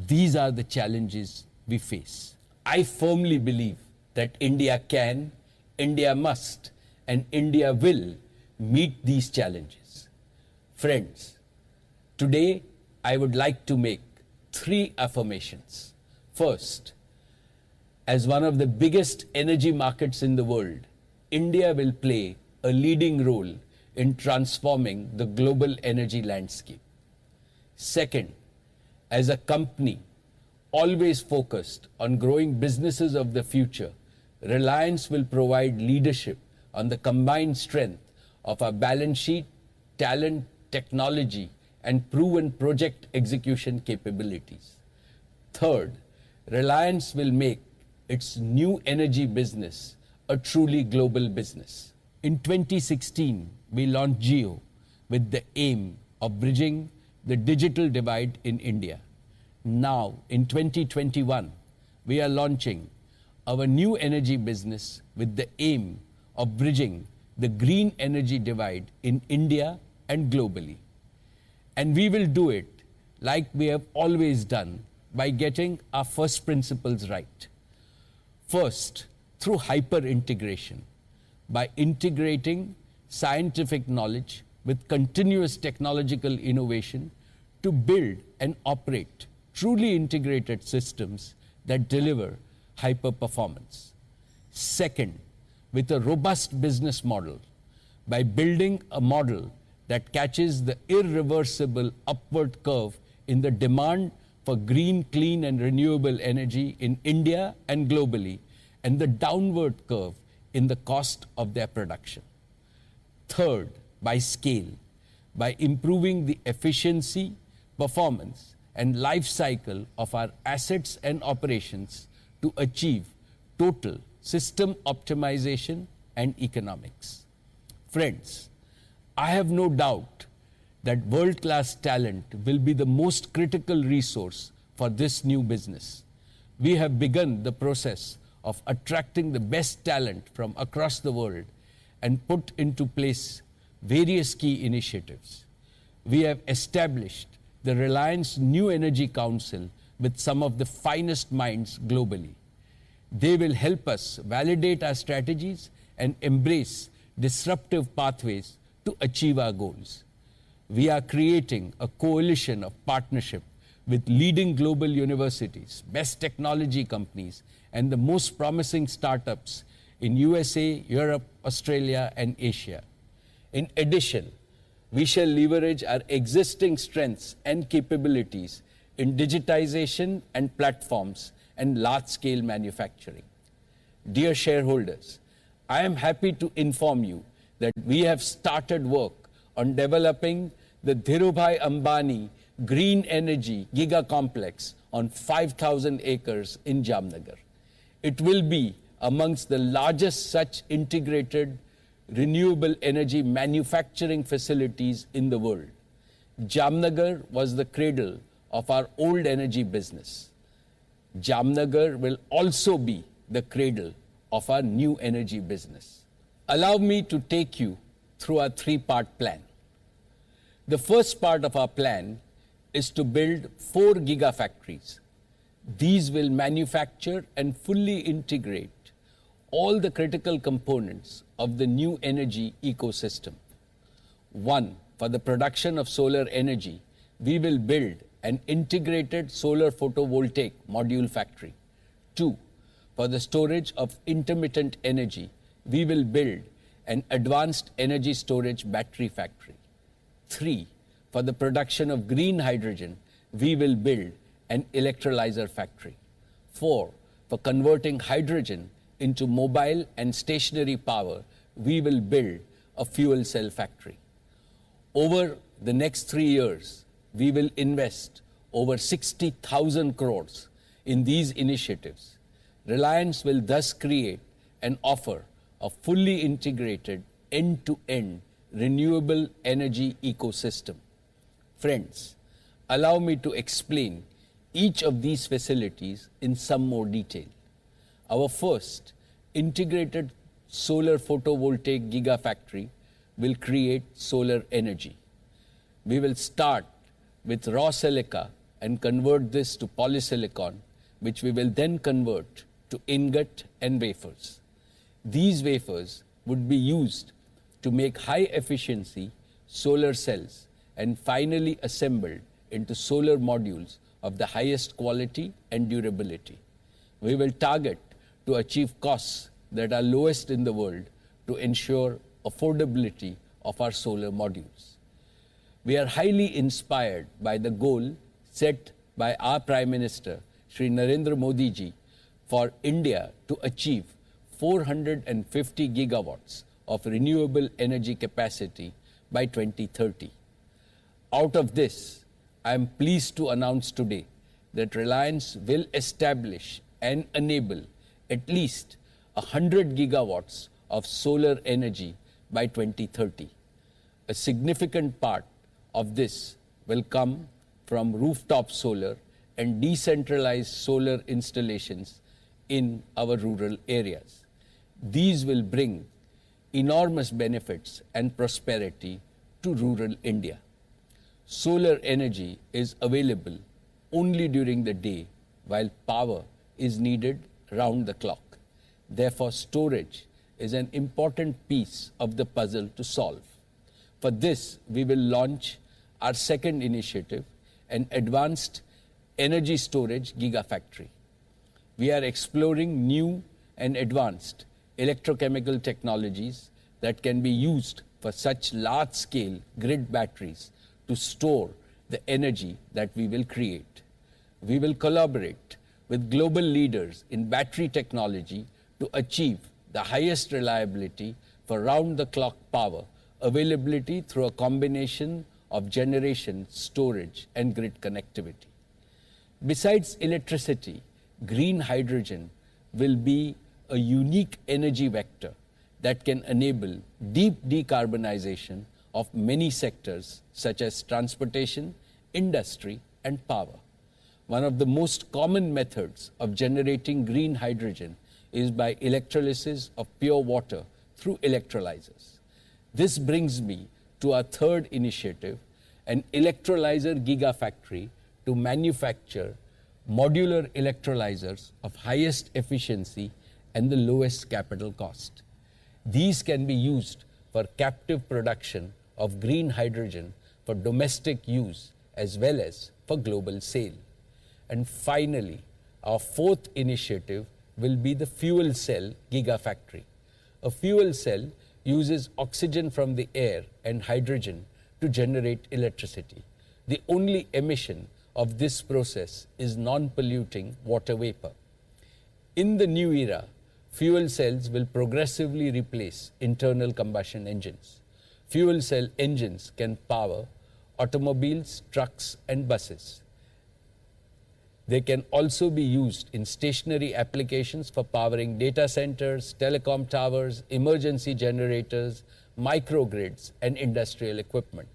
These are the challenges we face. I firmly believe that India can, India must, and India will meet these challenges. Friends, today I would like to make 3 affirmations. First, as one of the biggest energy markets in the world, India will play a leading role in transforming the global energy landscape. Second, as a company always focused on growing businesses of the future, Reliance will provide leadership on the combined strength of our balance sheet, talent, technology, and proven project execution capabilities. Third, Reliance will make its new energy business a truly global business. In 2016, we launched Jio with the aim of bridging the digital divide in India. Now, in 2021, we are launching our new energy business with the aim of bridging the green energy divide in India and globally. And we will do it like we have always done by getting our first principles right. First, through hyper-integration, by integrating scientific knowledge with continuous technological innovation to build and operate truly integrated systems that deliver hyper-performance. Second, with a robust business model, by building a model that catches the irreversible upward curve in the demand for green, clean, and renewable energy in India and globally, and the downward curve in the cost of their production. Third, by scale, by improving the efficiency, performance, and life cycle of our assets and operations to achieve total system optimization and economics. Friends, I have no doubt that world-class talent will be the most critical resource for this new business. We have begun the process of attracting the best talent from across the world and put into place various key initiatives. We have established the Reliance New Energy Council with some of the finest minds globally. They will help us validate our strategies and embrace disruptive pathways to achieve our goals. We are creating a coalition of partnership with leading global universities, best technology companies, and the most promising startups in USA, Europe, Australia, and Asia. In addition, we shall leverage our existing strengths and capabilities in digitization and platforms and large-scale manufacturing. Dear shareholders, I am happy to inform you that we have started work on developing the Dhirubhai Ambani Green Energy Giga Complex on 5,000 acres in Jamnagar. It will be amongst the largest such integrated renewable energy manufacturing facilities in the world. Jamnagar was the cradle of our old energy business. Jamnagar will also be the cradle of our new energy business. Allow me to take you through our three-part plan. The first part of our plan is to build 4 gigafactories. These will manufacture and fully integrate all the critical components of the new energy ecosystem. 1, for the production of solar energy, we will build an integrated solar photovoltaic module factory. 2, for the storage of intermittent energy, we will build an advanced energy storage battery factory. 3, for the production of green hydrogen, we will build an electrolyzer factory. 4, for converting hydrogen into mobile and stationary power, we will build a fuel cell factory. Over the next 3 years, we will invest over 60,000 crores in these initiatives. Reliance will thus create and offer a fully integrated end-to-end renewable energy ecosystem. Friends, allow me to explain each of these facilities in some more detail. Our first integrated solar photovoltaic gigafactory will create solar energy. We will start with raw silica and convert this to polysilicon, which we will then convert to ingot and wafers. These wafers would be used to make high efficiency solar cells and finally assembled into solar modules of the highest quality and durability. We will target to achieve costs that are lowest in the world to ensure affordability of our solar modules. We are highly inspired by the goal set by our Prime Minister, Shri Narendra Modi ji, for India to achieve 450 gigawatts of renewable energy capacity by 2030. Out of this, I am pleased to announce today that Reliance will establish and enable at least 100 gigawatts of solar energy by 2030. A significant part of this will come from rooftop solar and decentralized solar installations in our rural areas. These will bring enormous benefits and prosperity to rural India. Solar energy is available only during the day, while power is needed round the clock. Therefore, storage is an important piece of the puzzle to solve. For this, we will launch our second initiative, an advanced energy storage gigafactory. We are exploring new and advanced electrochemical technologies that can be used for such large-scale grid batteries to store the energy that we will create. We will collaborate with global leaders in battery technology to achieve the highest reliability for round-the-clock power availability through a combination of generation, storage, and grid connectivity. Besides electricity, green hydrogen will be a unique energy vector that can enable deep decarbonization of many sectors such as transportation, industry, and power. One of the most common methods of generating green hydrogen is by electrolysis of pure water through electrolyzers. This brings me to our third initiative, an electrolyzer gigafactory to manufacture modular electrolyzers of highest efficiency and the lowest capital cost. These can be used for captive production of green hydrogen for domestic use as well as for global sale. And finally, our fourth initiative will be the fuel cell gigafactory. A fuel cell uses oxygen from the air and hydrogen to generate electricity. The only emission of this process is non-polluting water vapor. In the new era, fuel cells will progressively replace internal combustion engines. Fuel cell engines can power automobiles, trucks, and buses. They can also be used in stationary applications for powering data centers, telecom towers, emergency generators, microgrids, and industrial equipment.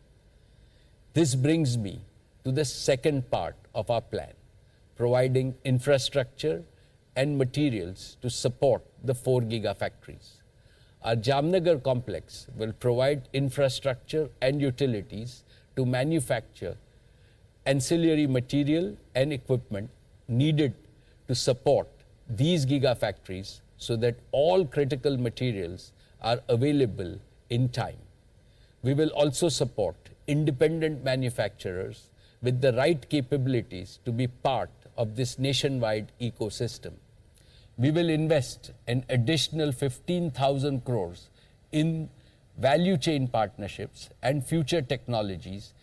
This brings me to the second part of our plan, providing infrastructure and materials to support the 4 gigafactories. Our Jamnagar complex will provide infrastructure and utilities to manufacture ancillary material and equipment needed to support these gigafactories so that all critical materials are available in time. We will also support independent manufacturers with the right capabilities to be part of this nationwide ecosystem. We will invest an additional 15,000 crores in value chain partnerships and future technologies,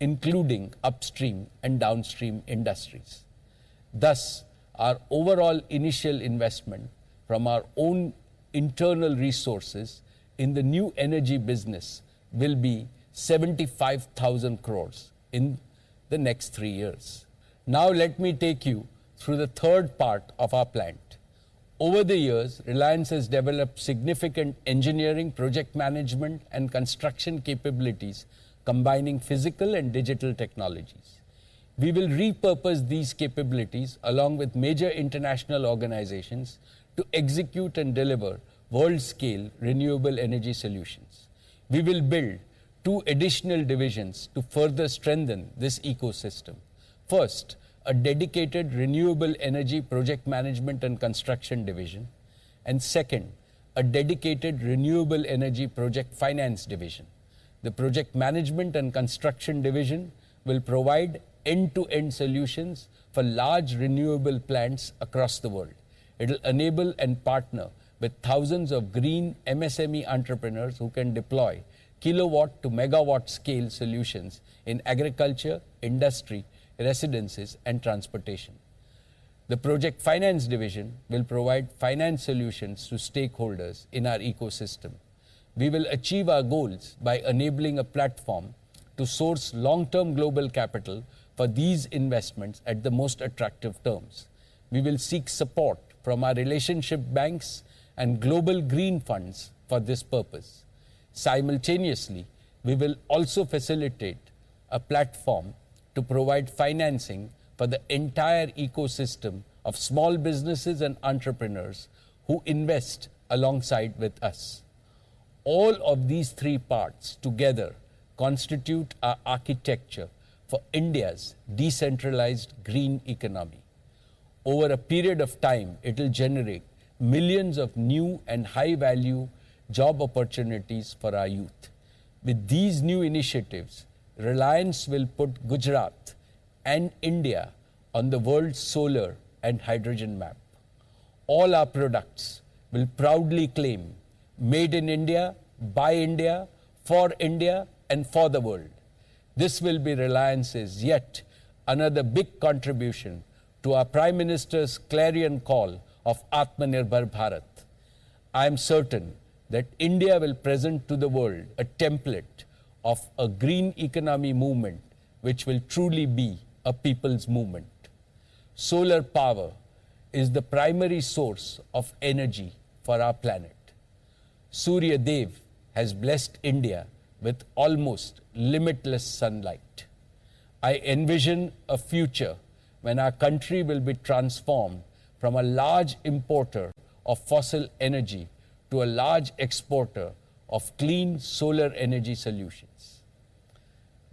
including upstream and downstream industries. Thus, our overall initial investment from our own internal resources in the new energy business will be 75,000 crores in the next 3 years. Now let me take you through the third part of our plant. Over the years, Reliance has developed significant engineering, project management, and construction capabilities combining physical and digital technologies. We will repurpose these capabilities along with major international organizations to execute and deliver world-scale renewable energy solutions. We will build 2 additional divisions to further strengthen this ecosystem. First, a dedicated renewable energy project management and construction division, and second, a dedicated renewable energy project finance division. The project management and construction division will provide end-to-end solutions for large renewable plants across the world. It will enable and partner with thousands of green MSME entrepreneurs who can deploy kilowatt to megawatt scale solutions in agriculture, industry, residences, and transportation. The Project Finance Division will provide finance solutions to stakeholders in our ecosystem. We will achieve our goals by enabling a platform to source long-term global capital for these investments at the most attractive terms. We will seek support from our relationship banks and global green funds for this purpose. Simultaneously, we will also facilitate a platform to provide financing for the entire ecosystem of small businesses and entrepreneurs who invest alongside with us. All of these 3 parts together constitute our architecture for India's decentralized green economy. Over a period of time, it will generate millions of new and high-value job opportunities for our youth. With these new initiatives, Reliance will put Gujarat and India on the world's solar and hydrogen map. All our products will proudly claim made in India, by India, for India, and for the world. This will be Reliance's yet another big contribution to our Prime Minister's clarion call of Atmanirbhar Bharat. I am certain that India will present to the world a template of a green economy movement which will truly be a people's movement. Solar power is the primary source of energy for our planet. Surya Dev has blessed India with almost limitless sunlight. I envision a future when our country will be transformed from a large importer of fossil energy to a large exporter of clean solar energy solutions.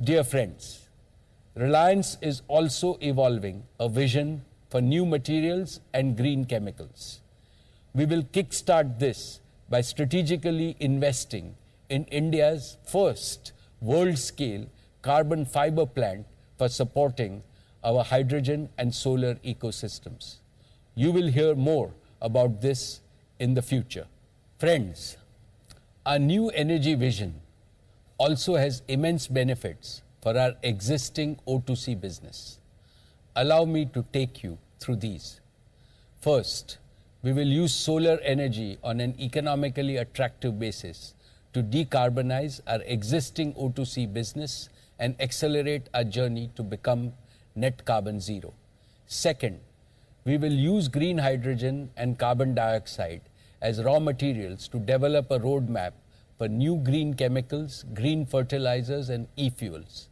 Dear friends, Reliance is also evolving a vision for new materials and green chemicals. We will kickstart this by strategically investing in India's first world-scale carbon fiber plant for supporting our hydrogen and solar ecosystems. You will hear more about this in the future. Friends, our new energy vision also has immense benefits for our existing O2C business. Allow me to take you through these. First, we will use solar energy on an economically attractive basis to decarbonize our existing O2C business and accelerate our journey to become net carbon zero. Second, we will use green hydrogen and carbon dioxide as raw materials to develop a roadmap for new green chemicals, green fertilizers, and e-fuels.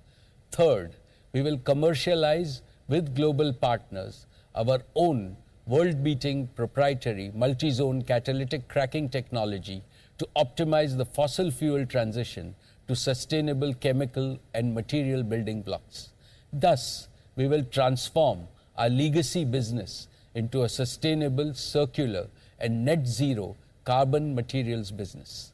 Third, we will commercialize with global partners our own world-beating proprietary multi-zone catalytic cracking technology to optimize the fossil fuel transition to sustainable chemical and material building blocks. Thus, we will transform our legacy business into a sustainable, circular, and net zero carbon materials business.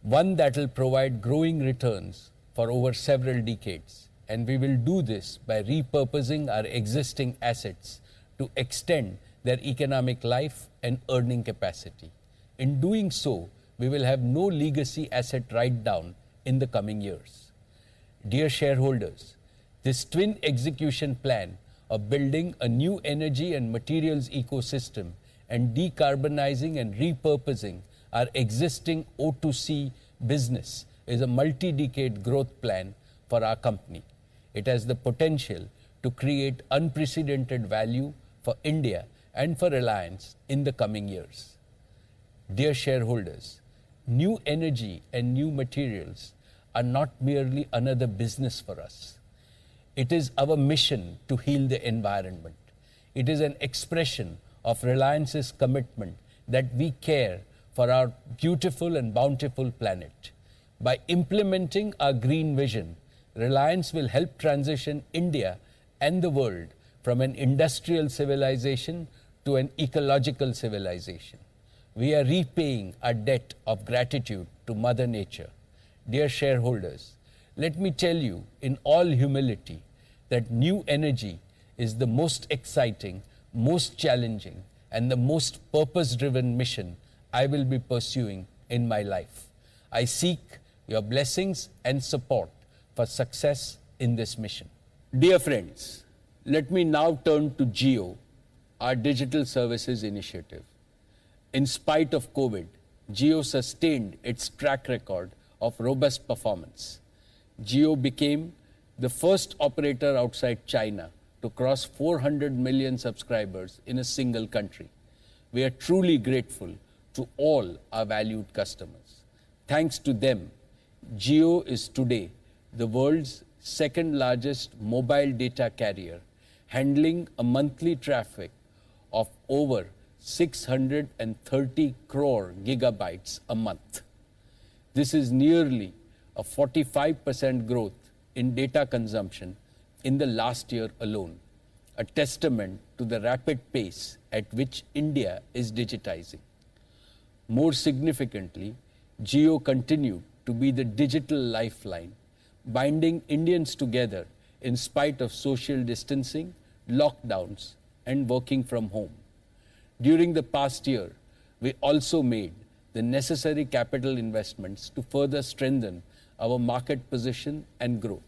One that will provide growing returns for over several decades. And we will do this by repurposing our existing assets to extend their economic life and earning capacity. In doing so, we will have no legacy asset write-down in the coming years. Dear shareholders, this twin execution plan of building a new energy and materials ecosystem and decarbonizing and repurposing our existing O2C business is a multi-decade growth plan for our company. It has the potential to create unprecedented value for India and for Reliance in the coming years. Dear shareholders, new energy and new materials are not merely another business for us. It is our mission to heal the environment. It is an expression of Reliance's commitment that we care for our beautiful and bountiful planet. By implementing our green vision, Reliance will help transition India and the world from an industrial civilization to an ecological civilization. We are repaying our debt of gratitude to Mother Nature. Dear shareholders, let me tell you in all humility that new energy is the most exciting, most challenging, and the most purpose-driven mission I will be pursuing in my life. I seek your blessings and support for success in this mission. Dear friends, let me now turn to Jio, our digital services initiative. In spite of COVID, Jio sustained its track record of robust performance. Jio became the first operator outside China to cross 400 million subscribers in a single country. We are truly grateful to all our valued customers. Thanks to them, Jio is today the world's second largest mobile data carrier, handling a monthly traffic of over 630 crore gigabytes a month. This is nearly a 45% growth in data consumption in the last year alone, a testament to the rapid pace at which India is digitizing. More significantly, Jio continued to be the digital lifeline, binding Indians together in spite of social distancing, lockdowns, and working from home. During the past year, we also made the necessary capital investments to further strengthen our market position and growth.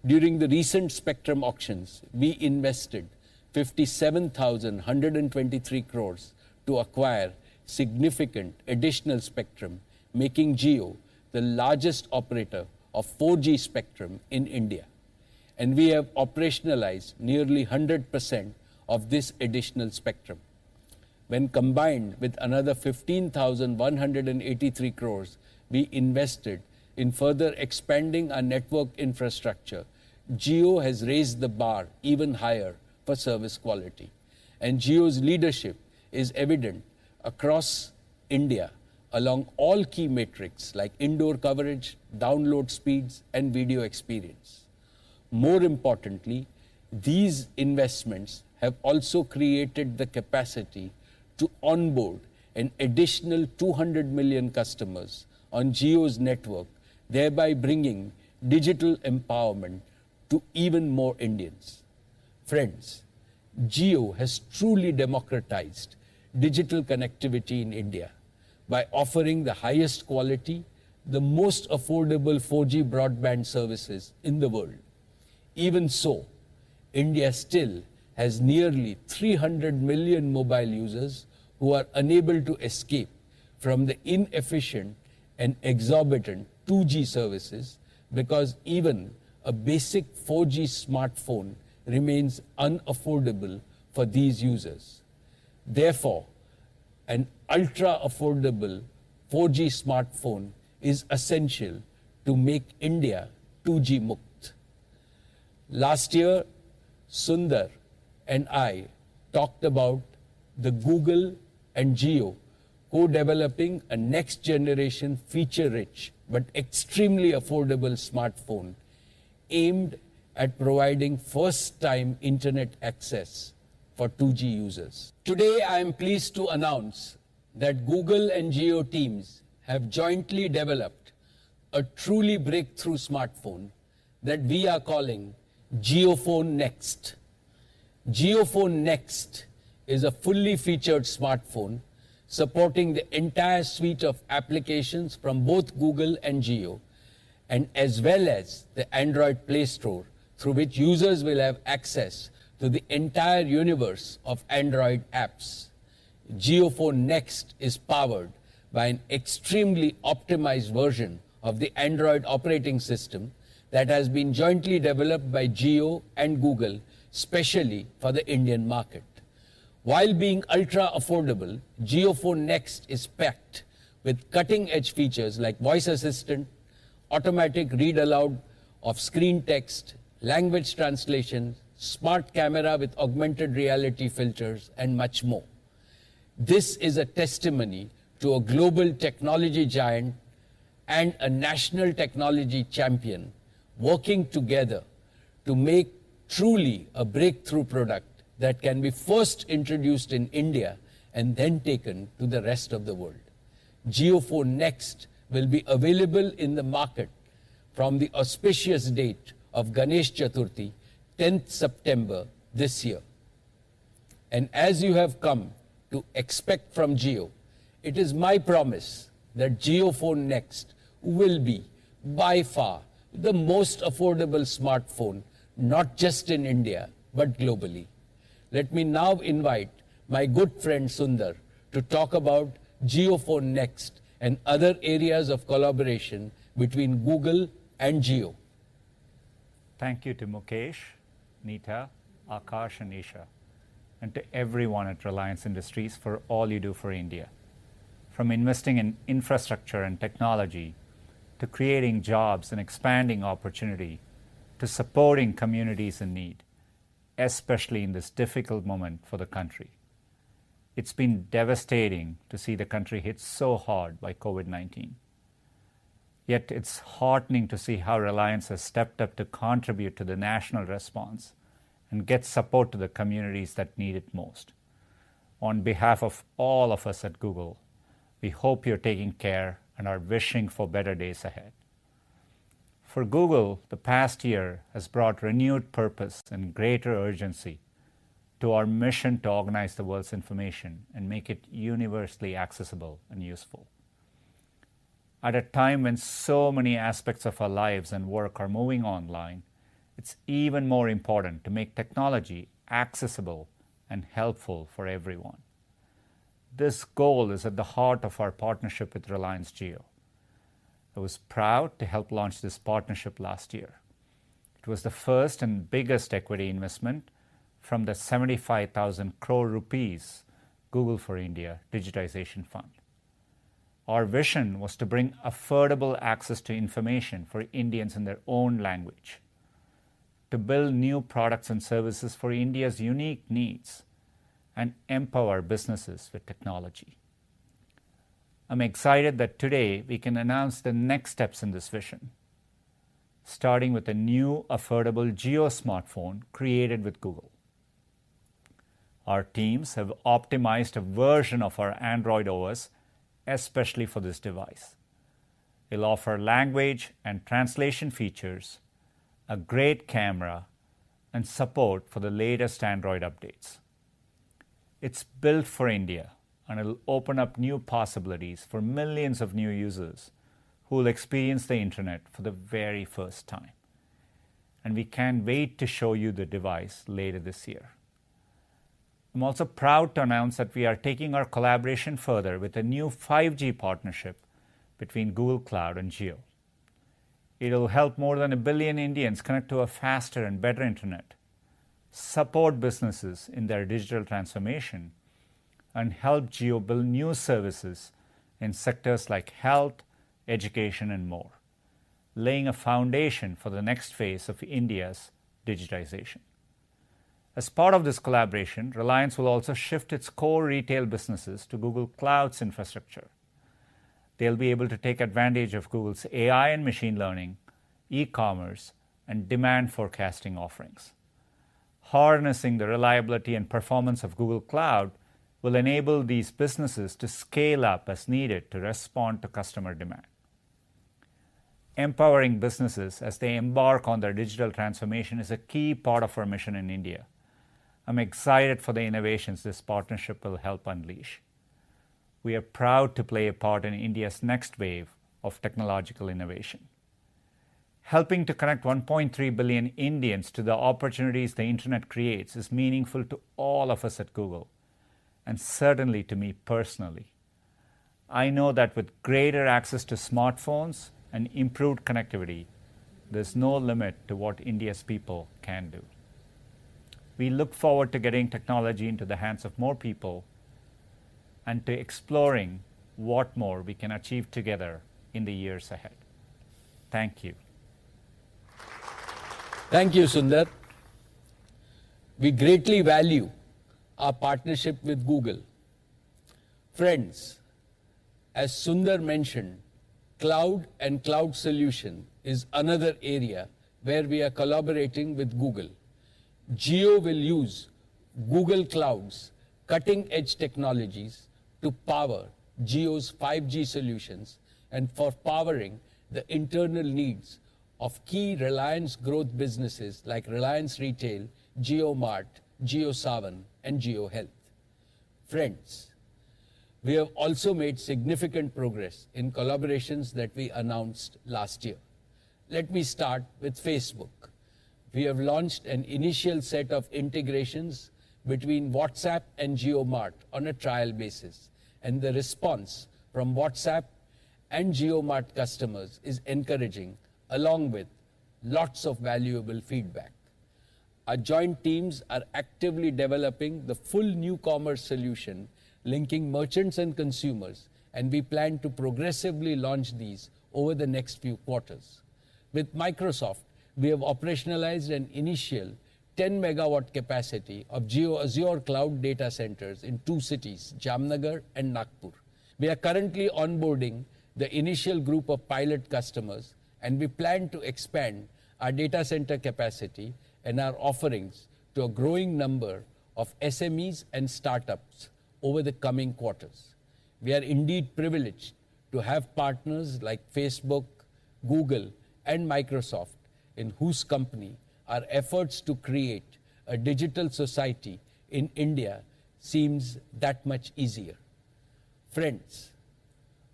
During the recent spectrum auctions, we invested 57,123 crores to acquire significant additional spectrum, making Jio the largest operator of 4G spectrum in India. And we have operationalized nearly 100% of this additional spectrum. When combined with another 15,183 crores we invested in further expanding our network infrastructure, Jio has raised the bar even higher for service quality. And Jio's leadership is evident across India along all key metrics like indoor coverage, download speeds, and video experience. More importantly, these investments have also created the capacity to onboard an additional 200 million customers on Jio's network, thereby bringing digital empowerment to even more Indians. Friends, Jio has truly democratized digital connectivity in India by offering the highest quality, the most affordable 4G broadband services in the world. Even so, India still has nearly 300 million mobile users who are unable to escape from the inefficient and exorbitant 2G services because even a basic 4G smartphone remains unaffordable for these users. Therefore, an ultra-affordable 4G smartphone is essential to make India 2G Mukt. Last year, Sundar and I talked about the Google and Jio co-developing a next-generation feature-rich but extremely affordable smartphone aimed at providing first-time internet access for 2G users. Today, I am pleased to announce that Google and Jio teams have jointly developed a truly breakthrough smartphone that we are calling JioPhone Next. JioPhone Next is a fully featured smartphone supporting the entire suite of applications from both Google and Jio, and as well as the Android Play Store, through which users will have access to the entire universe of Android apps. JioPhone Next is powered by an extremely optimized version of the Android operating system that has been jointly developed by Jio and Google, specially for the Indian market. While being ultra affordable, JioPhone Next is packed with cutting-edge features like voice assistant, automatic read aloud of screen text, language translation, smart camera with augmented reality filters, and much more. This is a testimony to a global technology giant and a national technology champion working together to make truly a breakthrough product that can be first introduced in India and then taken to the rest of the world. JioPhone Next will be available in the market from the auspicious date of Ganesh Chaturthi, 10th September this year. And as you have come to expect from Jio, it is my promise that JioPhone Next will be by far the most affordable smartphone, not just in India, but globally. Let me now invite my good friend Sundar to talk about JioPhone Next and other areas of collaboration between Google and Jio. Thank you to Mukesh, Neeta, Akash, and Isha, and to everyone at Reliance Industries for all you do for India. From investing in infrastructure and technology, to creating jobs and expanding opportunity, to supporting communities in need, especially in this difficult moment for the country. It's been devastating to see the country hit so hard by COVID-19. Yet it's heartening to see how Reliance has stepped up to contribute to the national response and get support to the communities that need it most. On behalf of all of us at Google, we hope you're taking care and are wishing for better days ahead. For Google, the past year has brought renewed purpose and greater urgency to our mission to organize the world's information and make it universally accessible and useful. At a time when so many aspects of our lives and work are moving online, it's even more important to make technology accessible and helpful for everyone. This goal is at the heart of our partnership with Reliance Jio. I was proud to help launch this partnership last year. It was the first and biggest equity investment from the 75,000 crore rupees Google for India Digitization Fund. Our vision was to bring affordable access to information for Indians in their own language, to build new products and services for India's unique needs, and empower businesses with technology. I'm excited that today we can announce the next steps in this vision, starting with a new affordable Jio smartphone created with Google. Our teams have optimized a version of our Android OS especially for this device. It'll offer language and translation features, a great camera, and support for the latest Android updates. It's built for India, and it'll open up new possibilities for millions of new users who will experience the internet for the very first time. And we can't wait to show you the device later this year. I'm also proud to announce that we are taking our collaboration further with a new 5G partnership between Google Cloud and Jio. It'll help more than 1 billion Indians connect to a faster and better internet, support businesses in their digital transformation, and help Jio build new services in sectors like health, education, and more, laying a foundation for the next phase of India's digitization. As part of this collaboration, Reliance will also shift its core retail businesses to Google Cloud's infrastructure. They'll be able to take advantage of Google's AI and machine learning, e-commerce, and demand forecasting offerings. Harnessing the reliability and performance of Google Cloud will enable these businesses to scale up as needed to respond to customer demand. Empowering businesses as they embark on their digital transformation is a key part of our mission in India. I'm excited for the innovations this partnership will help unleash. We are proud to play a part in India's next wave of technological innovation. Helping to connect 1.3 billion Indians to the opportunities the internet creates is meaningful to all of us at Google, and certainly to me personally. I know that with greater access to smartphones and improved connectivity, there's no limit to what India's people can do. We look forward to getting technology into the hands of more people and to exploring what more we can achieve together in the years ahead. Thank you. Thank you, Sundar. We greatly value our partnership with Google. Friends, as Sundar mentioned, cloud and cloud solution is another area where we are collaborating with Google. Jio will use Google Cloud's cutting-edge technologies to power Jio's 5G solutions and for powering the internal needs of key Reliance growth businesses like Reliance Retail, JioMart, JioSaavn, and Jio Health. Friends, we have also made significant progress in collaborations that we announced last year. Let me start with Facebook. We have launched an initial set of integrations between WhatsApp and JioMart on a trial basis, and the response from WhatsApp and JioMart customers is encouraging, along with lots of valuable feedback. Our joint teams are actively developing the full new commerce solution linking merchants and consumers, and we plan to progressively launch these over the next few quarters. With Microsoft, we have operationalized an initial 10 megawatt capacity of Jio Azure cloud data centers in 2 cities, Jamnagar and Nagpur. We are currently onboarding the initial group of pilot customers, and we plan to expand our data center capacity and our offerings to a growing number of SMEs and startups over the coming quarters. We are indeed privileged to have partners like Facebook, Google, and Microsoft, in whose company our efforts to create a digital society in India seems that much easier. Friends,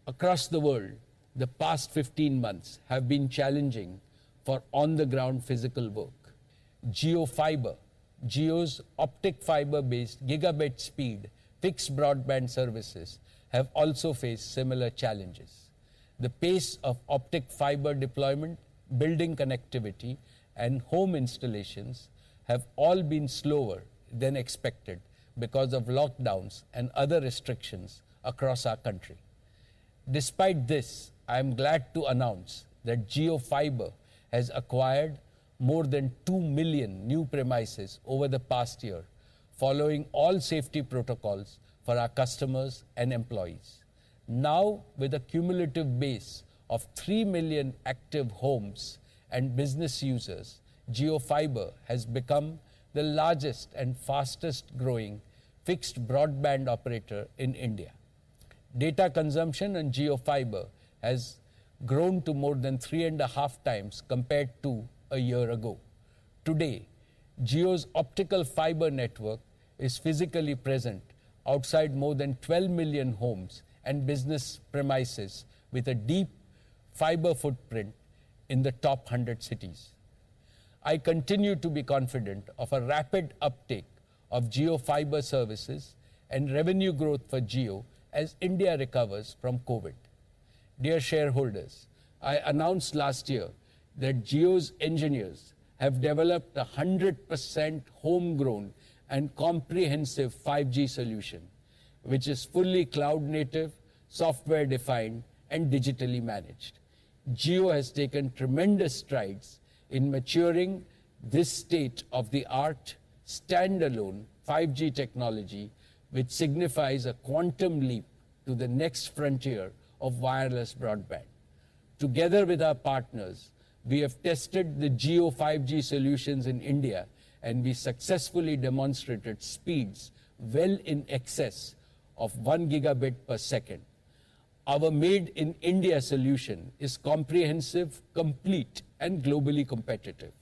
across the world, the past 15 months have been challenging for on-the-ground physical work. Jio Fiber, Jio's optic fiber-based gigabit speed fixed broadband services have also faced similar challenges. The pace of optic fiber deployment, building connectivity, and home installations have all been slower than expected because of lockdowns and other restrictions across our country. Despite this, I am glad to announce that Jio Fiber has acquired more than 2 million new premises over the past year, following all safety protocols for our customers and employees. Now, with a cumulative base of 3 million active homes and business users, Jio Fiber has become the largest and fastest growing fixed broadband operator in India. Data consumption on Jio Fiber has grown to more than 3.5 times compared to a year ago. Today, Jio's optical fiber network is physically present outside more than 12 million homes and business premises with a deep fiber footprint in the top 100 cities. I continue to be confident of a rapid uptake of Jio Fiber services and revenue growth for Jio as India recovers from COVID. Dear shareholders, I announced last year that Jio's engineers have developed a 100% homegrown and comprehensive 5G solution, which is fully cloud native, software defined, and digitally managed. Jio has taken tremendous strides in maturing this state-of-the-art standalone 5G technology, which signifies a quantum leap to the next frontier of wireless broadband. Together with our partners, we have tested the Jio 5G solutions in India, and we successfully demonstrated speeds well in excess of 1 gigabit per second. Our Made in India solution is comprehensive, complete, and globally competitive.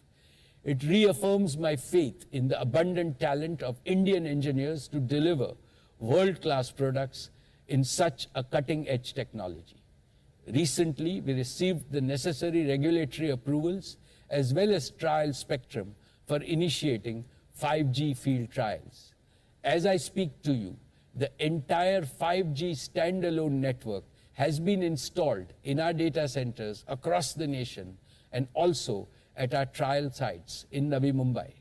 It reaffirms my faith in the abundant talent of Indian engineers to deliver world-class products in such a cutting-edge technology. Recently, we received the necessary regulatory approvals as well as trial spectrum for initiating 5G field trials. As I speak to you, the entire 5G standalone network has been installed in our data centers across the nation and also at our trial sites in Navi Mumbai.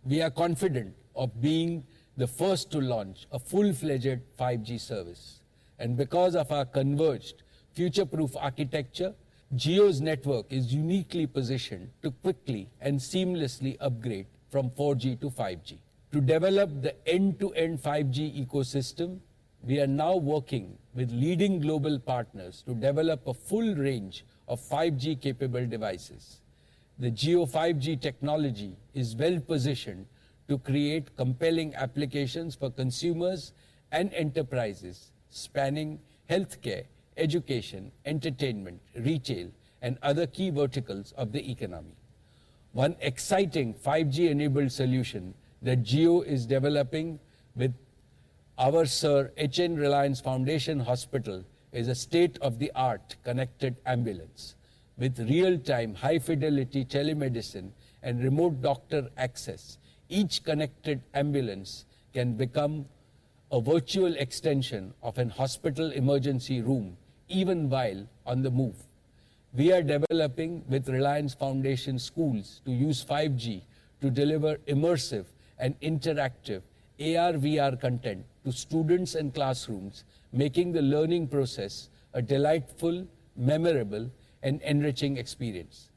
We are confident of being the first to launch a full-fledged 5G service. And because of our converged, future-proof architecture, Jio's network is uniquely positioned to quickly and seamlessly upgrade from 4G to 5G. To develop the end-to-end 5G ecosystem, we are now working with leading global partners to develop a full range of 5G capable devices. The Jio 5G technology is well positioned to create compelling applications for consumers and enterprises spanning healthcare, education, entertainment, retail, and other key verticals of the economy. One exciting 5G-enabled solution that Jio is developing with our Sir H.N. Reliance Foundation Hospital is a state-of-the-art connected ambulance. With real-time, high-fidelity telemedicine and remote doctor access, each connected ambulance can become a virtual extension of an hospital emergency room, even while on the move. We are developing with Reliance Foundation schools to use 5G to deliver immersive and interactive AR/VR content to students and classrooms, making the learning process a delightful, memorable, and enriching experience.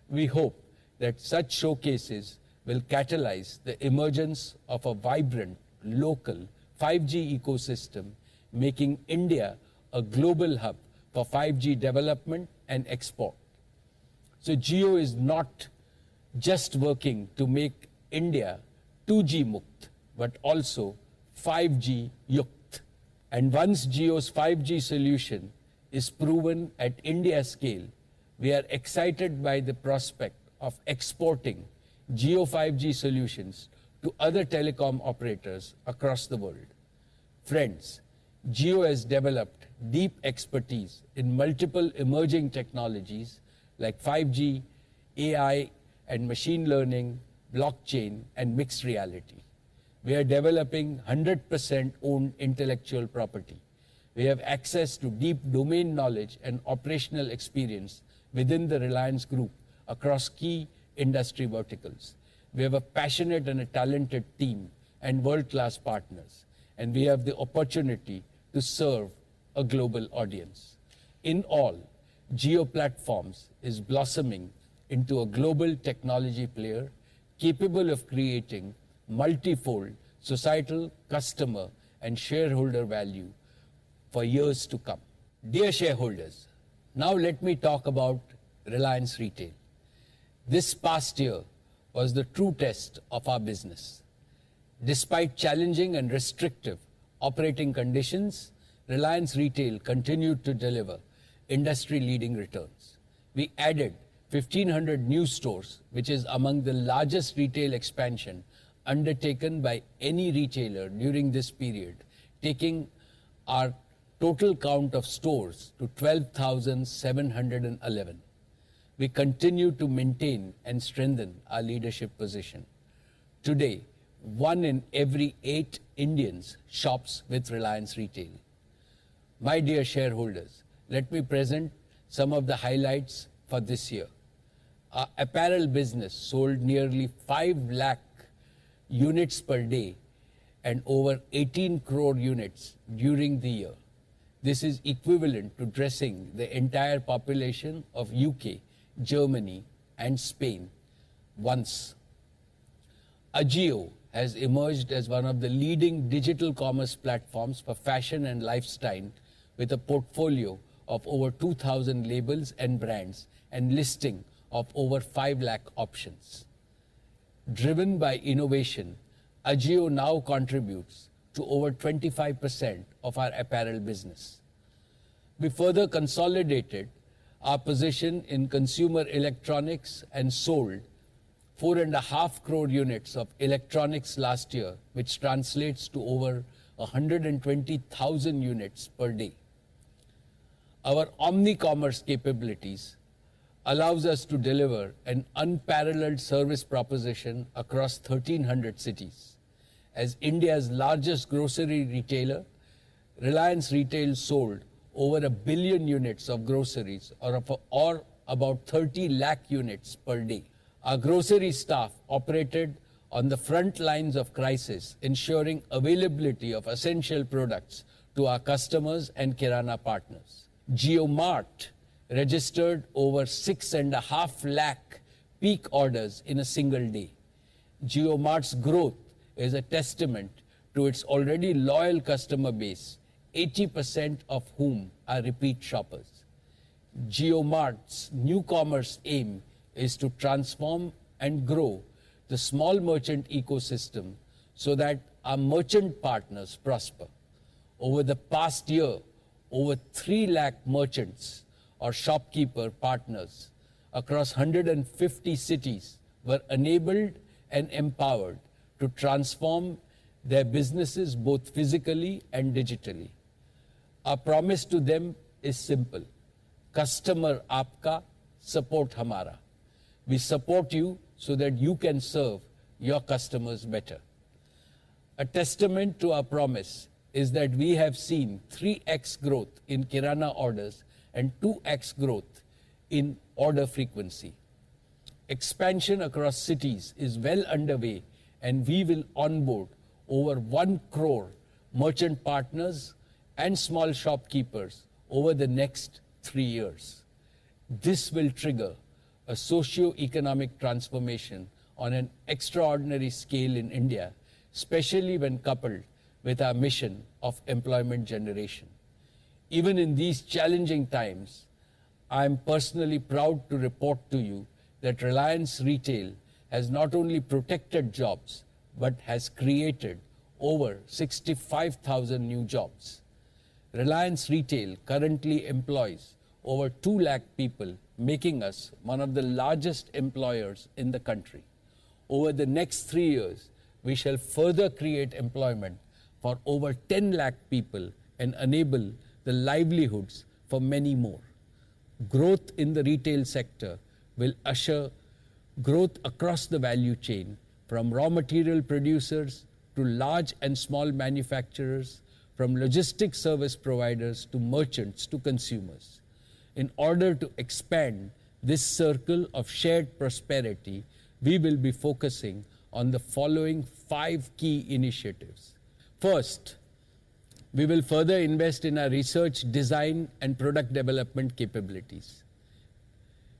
We hope that such showcases will catalyze the emergence of a vibrant, local 5G ecosystem, making India a global hub for 5G development and export. So Jio is not just working to make India 2G Mukt, but also 5G Yukt. And once Jio's 5G solution is proven at India scale, we are excited by the prospect of exporting Jio 5G solutions to other telecom operators across the world. Friends, Jio has developed deep expertise in multiple emerging technologies like 5G, AI, and machine learning, blockchain, and mixed reality. We are developing 100% owned intellectual property. We have access to deep domain knowledge and operational experience within the Reliance Group across key industry verticals. We have a passionate and a talented team and world-class partners, and we have the opportunity to serve a global audience. In all, Jio Platforms is blossoming into a global technology player capable of creating multifold societal, customer, and shareholder value for years to come. Dear shareholders, now let me talk about Reliance Retail. This past year was the true test of our business. Despite challenging and restrictive operating conditions, Reliance Retail continued to deliver industry-leading returns. We added 1,500 new stores, which is among the largest retail expansion undertaken by any retailer during this period, taking our total count of stores to 12,711. We continue to maintain and strengthen our leadership position. Today, 1 in every 8 Indians shops with Reliance Retail. My dear shareholders, let me present some of the highlights for this year. Our apparel business sold nearly 5 lakh units per day and over 18 crore units during the year. This is equivalent to dressing the entire population of UK, Germany, and Spain once. Ajio has emerged as one of the leading digital commerce platforms for fashion and lifestyle with a portfolio of over 2,000 labels and brands and listing of over 5 lakh options. Driven by innovation, Ajio now contributes to over 25% of our apparel business. We further consolidated our position in consumer electronics and sold 4.5 crore units of electronics last year, which translates to over 120,000 units per day. Our omni-commerce capabilities allows us to deliver an unparalleled service proposition across 1,300 cities. As India's largest grocery retailer, Reliance Retail sold over 1 billion units of groceries or about 30 lakh units per day. Our grocery staff operated on the front lines of crisis, ensuring availability of essential products to our customers and Kirana partners. JioMart registered over 6.5 lakh peak orders in a single day. JioMart's growth is a testament to its already loyal customer base, 80% of whom are repeat shoppers. JioMart's new commerce aim is to transform and grow the small merchant ecosystem so that our merchant partners prosper. Over the past year, over 3 lakh merchants or shopkeeper partners across 150 cities were enabled and empowered to transform their businesses both physically and digitally. Our promise to them is simple: customer aapka, support hamara. We support you so that you can serve your customers better. A testament to our promise is that we have seen 3x growth in Kirana orders and 2x growth in order frequency. Expansion across cities is well underway, and we will onboard over 1 crore merchant partners and small shopkeepers over the next 3 years. This will trigger a socio-economic transformation on an extraordinary scale in India, especially when coupled with our mission of employment generation. Even in these challenging times, I am personally proud to report to you that Reliance Retail has not only protected jobs, but has created over 65,000 new jobs. Reliance Retail currently employs over 2 lakh people, making us one of the largest employers in the country. Over the next 3 years, we shall further create employment for over 10 lakh people and enable the livelihoods for many more. Growth in the retail sector will usher growth across the value chain, from raw material producers to large and small manufacturers, from logistics service providers to merchants to consumers. In order to expand this circle of shared prosperity, we will be focusing on the following 5 key initiatives. First, we will further invest in our research, design, and product development capabilities.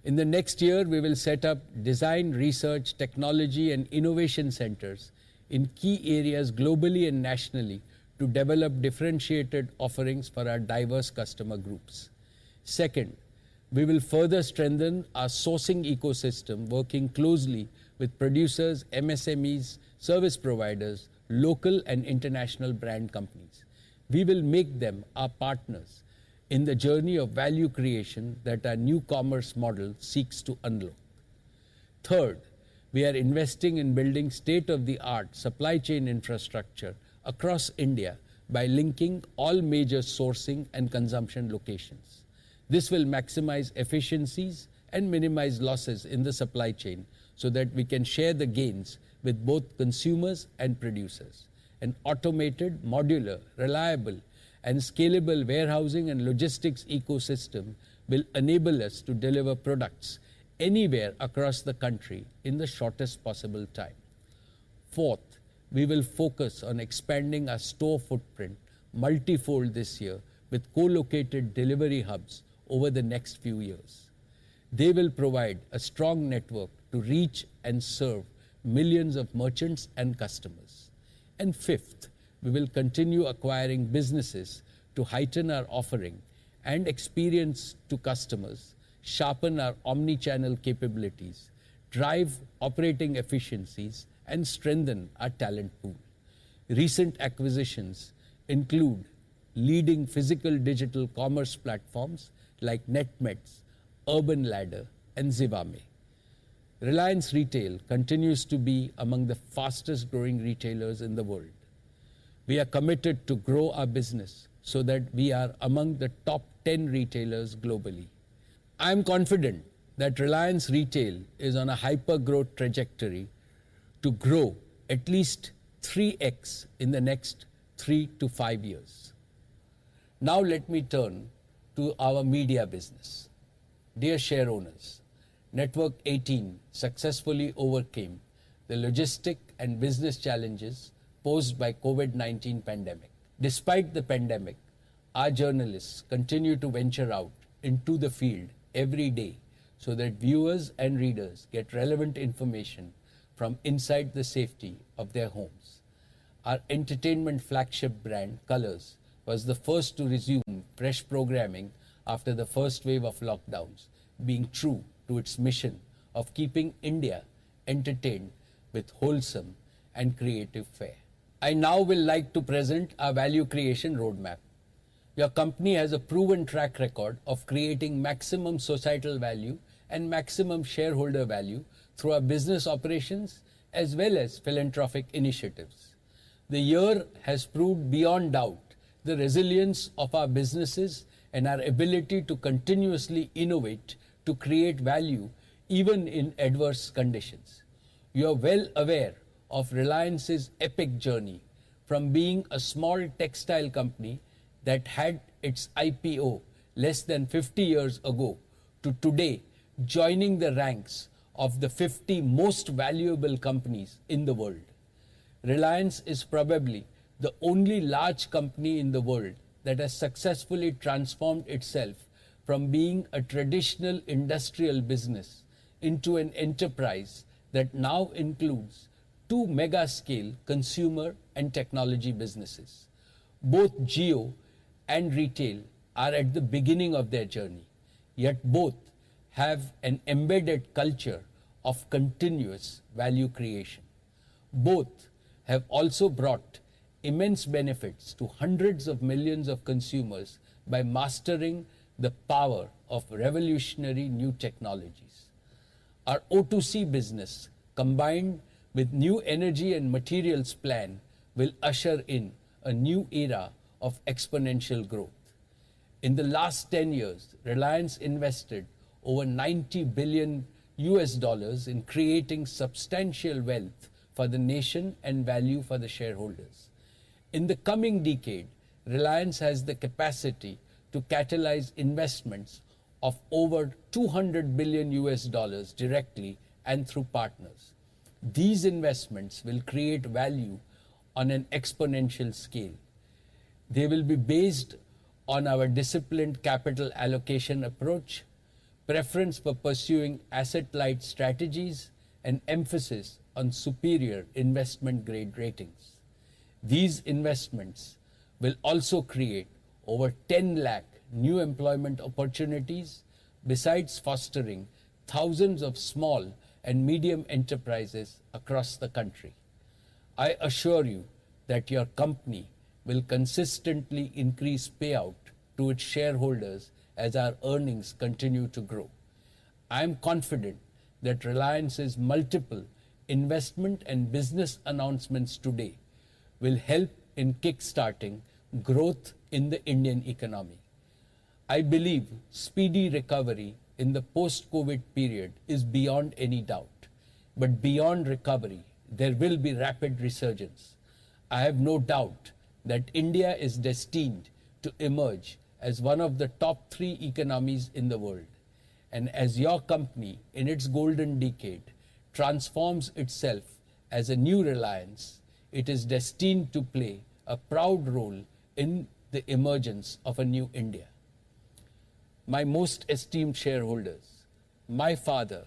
In the next year, we will set up design, research, technology, and innovation centers in key areas globally and nationally to develop differentiated offerings for our diverse customer groups. Second, we will further strengthen our sourcing ecosystem, working closely with producers, MSMEs, service providers, local and international brand companies. We will make them our partners in the journey of value creation that our new commerce model seeks to unlock. Third, we are investing in building state-of-the-art supply chain infrastructure across India by linking all major sourcing and consumption locations. This will maximize efficiencies and minimize losses in the supply chain so that we can share the gains with both consumers and producers. An automated, modular, reliable, and scalable warehousing and logistics ecosystem will enable us to deliver products anywhere across the country in the shortest possible time. Fourth, we will focus on expanding our store footprint multifold this year with co-located delivery hubs over the next few years. They will provide a strong network to reach and serve millions of merchants and customers. And fifth, we will continue acquiring businesses to heighten our offering and experience to customers, sharpen our omni-channel capabilities, drive operating efficiencies, and strengthen our talent pool. Recent acquisitions include leading physical digital commerce platforms like NetMeds, Urban Ladder, and Zivame. Reliance Retail continues to be among the fastest growing retailers in the world. We are committed to grow our business so that we are among the top 10 retailers globally. I am confident that Reliance Retail is on a hyper-growth trajectory to grow at least 3x in the next 3 to 5 years. Now let me turn to our media business. Dear share owners, Network 18 successfully overcame the logistic and business challenges posed by COVID-19 pandemic. Despite the pandemic, our journalists continue to venture out into the field every day so that viewers and readers get relevant information from inside the safety of their homes. Our entertainment flagship brand, Colors, was the first to resume fresh programming after the first wave of lockdowns, being true to its mission of keeping India entertained with wholesome and creative fare. I now will like to present our value creation roadmap. Your company has a proven track record of creating maximum societal value and maximum shareholder value through our business operations as well as philanthropic initiatives. The year has proved beyond doubt the resilience of our businesses and our ability to continuously innovate to create value even in adverse conditions. You are well aware of Reliance's epic journey from being a small textile company that had its IPO less than 50 years ago to today joining the ranks of the 50 most valuable companies in the world. Reliance is probably the only large company in the world that has successfully transformed itself from being a traditional industrial business into an enterprise that now includes 2 mega-scale consumer and technology businesses. Both Jio and retail are at the beginning of their journey, yet both have an embedded culture of continuous value creation. Both have also brought immense benefits to hundreds of millions of consumers by mastering the power of revolutionary new technologies. Our O2C business, combined with new energy and materials plan, will usher in a new era of exponential growth. In the last 10 years, Reliance invested over $90 billion in creating substantial wealth for the nation and value for the shareholders. In the coming decade, Reliance has the capacity to catalyze investments of over 200 billion US dollars directly and through partners. These investments will create value on an exponential scale. They will be based on our disciplined capital allocation approach, preference for pursuing asset-light strategies, and emphasis on superior investment-grade ratings. These investments will also create over 10 lakh new employment opportunities, besides fostering thousands of small and medium enterprises across the country. I assure you that your company will consistently increase payout to its shareholders as our earnings continue to grow. I am confident that Reliance's multiple investment and business announcements today will help in kickstarting growth in the Indian economy. I believe speedy recovery in the post-COVID period is beyond any doubt. But beyond recovery, there will be rapid resurgence. I have no doubt that India is destined to emerge as one of the top 3 economies in the world. And as your company, in its golden decade, transforms itself as a new Reliance, it is destined to play a proud role in the emergence of a new India. My most esteemed shareholders, my father,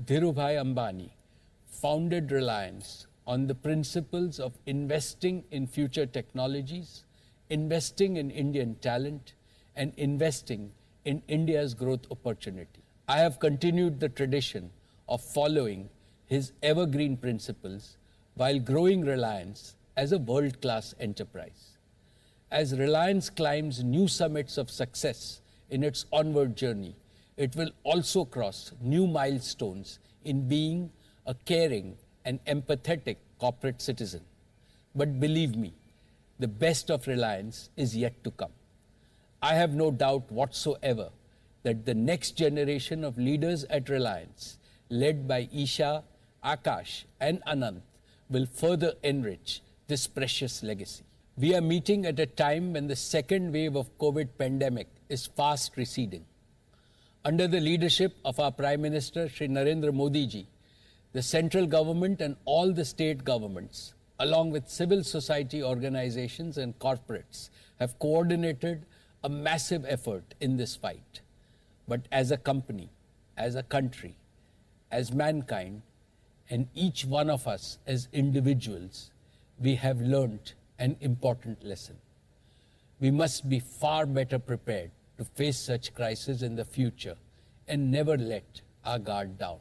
Dhirubhai Ambani, founded Reliance on the principles of investing in future technologies, investing in Indian talent, and investing in India's growth opportunity. I have continued the tradition of following his evergreen principles while growing Reliance as a world-class enterprise. As Reliance climbs new summits of success in its onward journey, it will also cross new milestones in being a caring and empathetic corporate citizen. But believe me, the best of Reliance is yet to come. I have no doubt whatsoever that the next generation of leaders at Reliance, led by Isha, Akash, and Anant, will further enrich this precious legacy. We are meeting at a time when the second wave of COVID pandemic is fast receding. Under the leadership of our Prime Minister, Shri Narendra Modi ji, the central government and all the state governments, along with civil society organizations and corporates, have coordinated a massive effort in this fight. But as a company, as a country, as mankind, and each one of us as individuals, we have learnt an important lesson. We must be far better prepared to face such crises in the future and never let our guard down.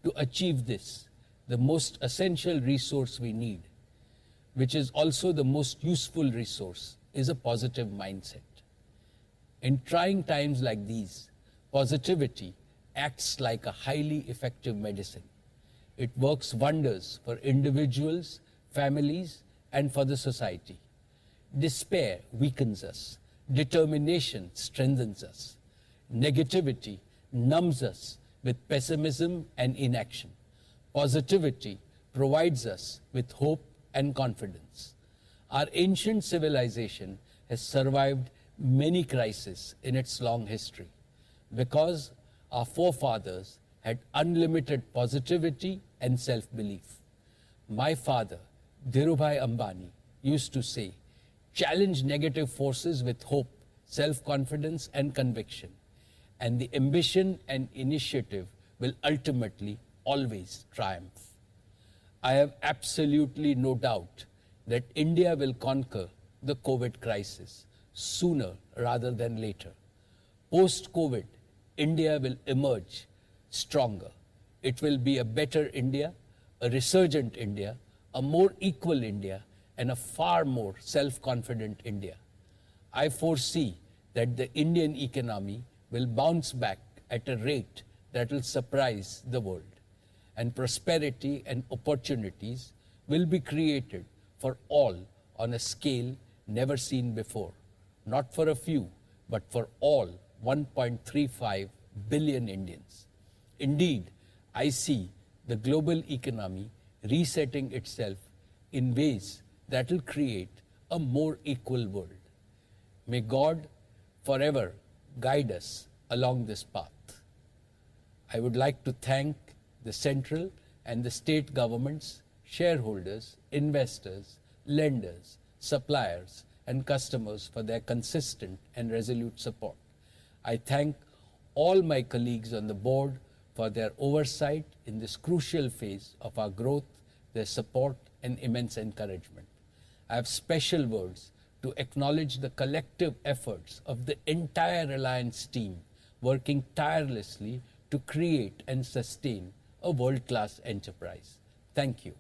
To achieve this, the most essential resource we need, which is also the most useful resource, is a positive mindset. In trying times like these, positivity acts like a highly effective medicine. It works wonders for individuals, families, and for the society. Despair weakens us. Determination strengthens us. Negativity numbs us with pessimism and inaction. Positivity provides us with hope and confidence. Our ancient civilization has survived many crises in its long history because our forefathers had unlimited positivity and self-belief. My father, Dhirubhai Ambani, used to say, challenge negative forces with hope, self-confidence, and conviction, and the ambition and initiative will ultimately always triumph. I have absolutely no doubt that India will conquer the COVID crisis sooner rather than later. Post-COVID, India will emerge stronger. It will be a better India, a resurgent India, a more equal India, and a far more self-confident India. I foresee that the Indian economy will bounce back at a rate that will surprise the world, and prosperity and opportunities will be created for all on a scale never seen before, not for a few, but for all 1.35 billion Indians. Indeed, I see the global economy resetting itself in ways that will create a more equal world. May God forever guide us along this path. I would like to thank the central and the state governments, shareholders, investors, lenders, suppliers, and customers for their consistent and resolute support. I thank all my colleagues on the board for their oversight in this crucial phase of our growth, their support, and immense encouragement. I have special words to acknowledge the collective efforts of the entire Reliance team working tirelessly to create and sustain a world-class enterprise. Thank you.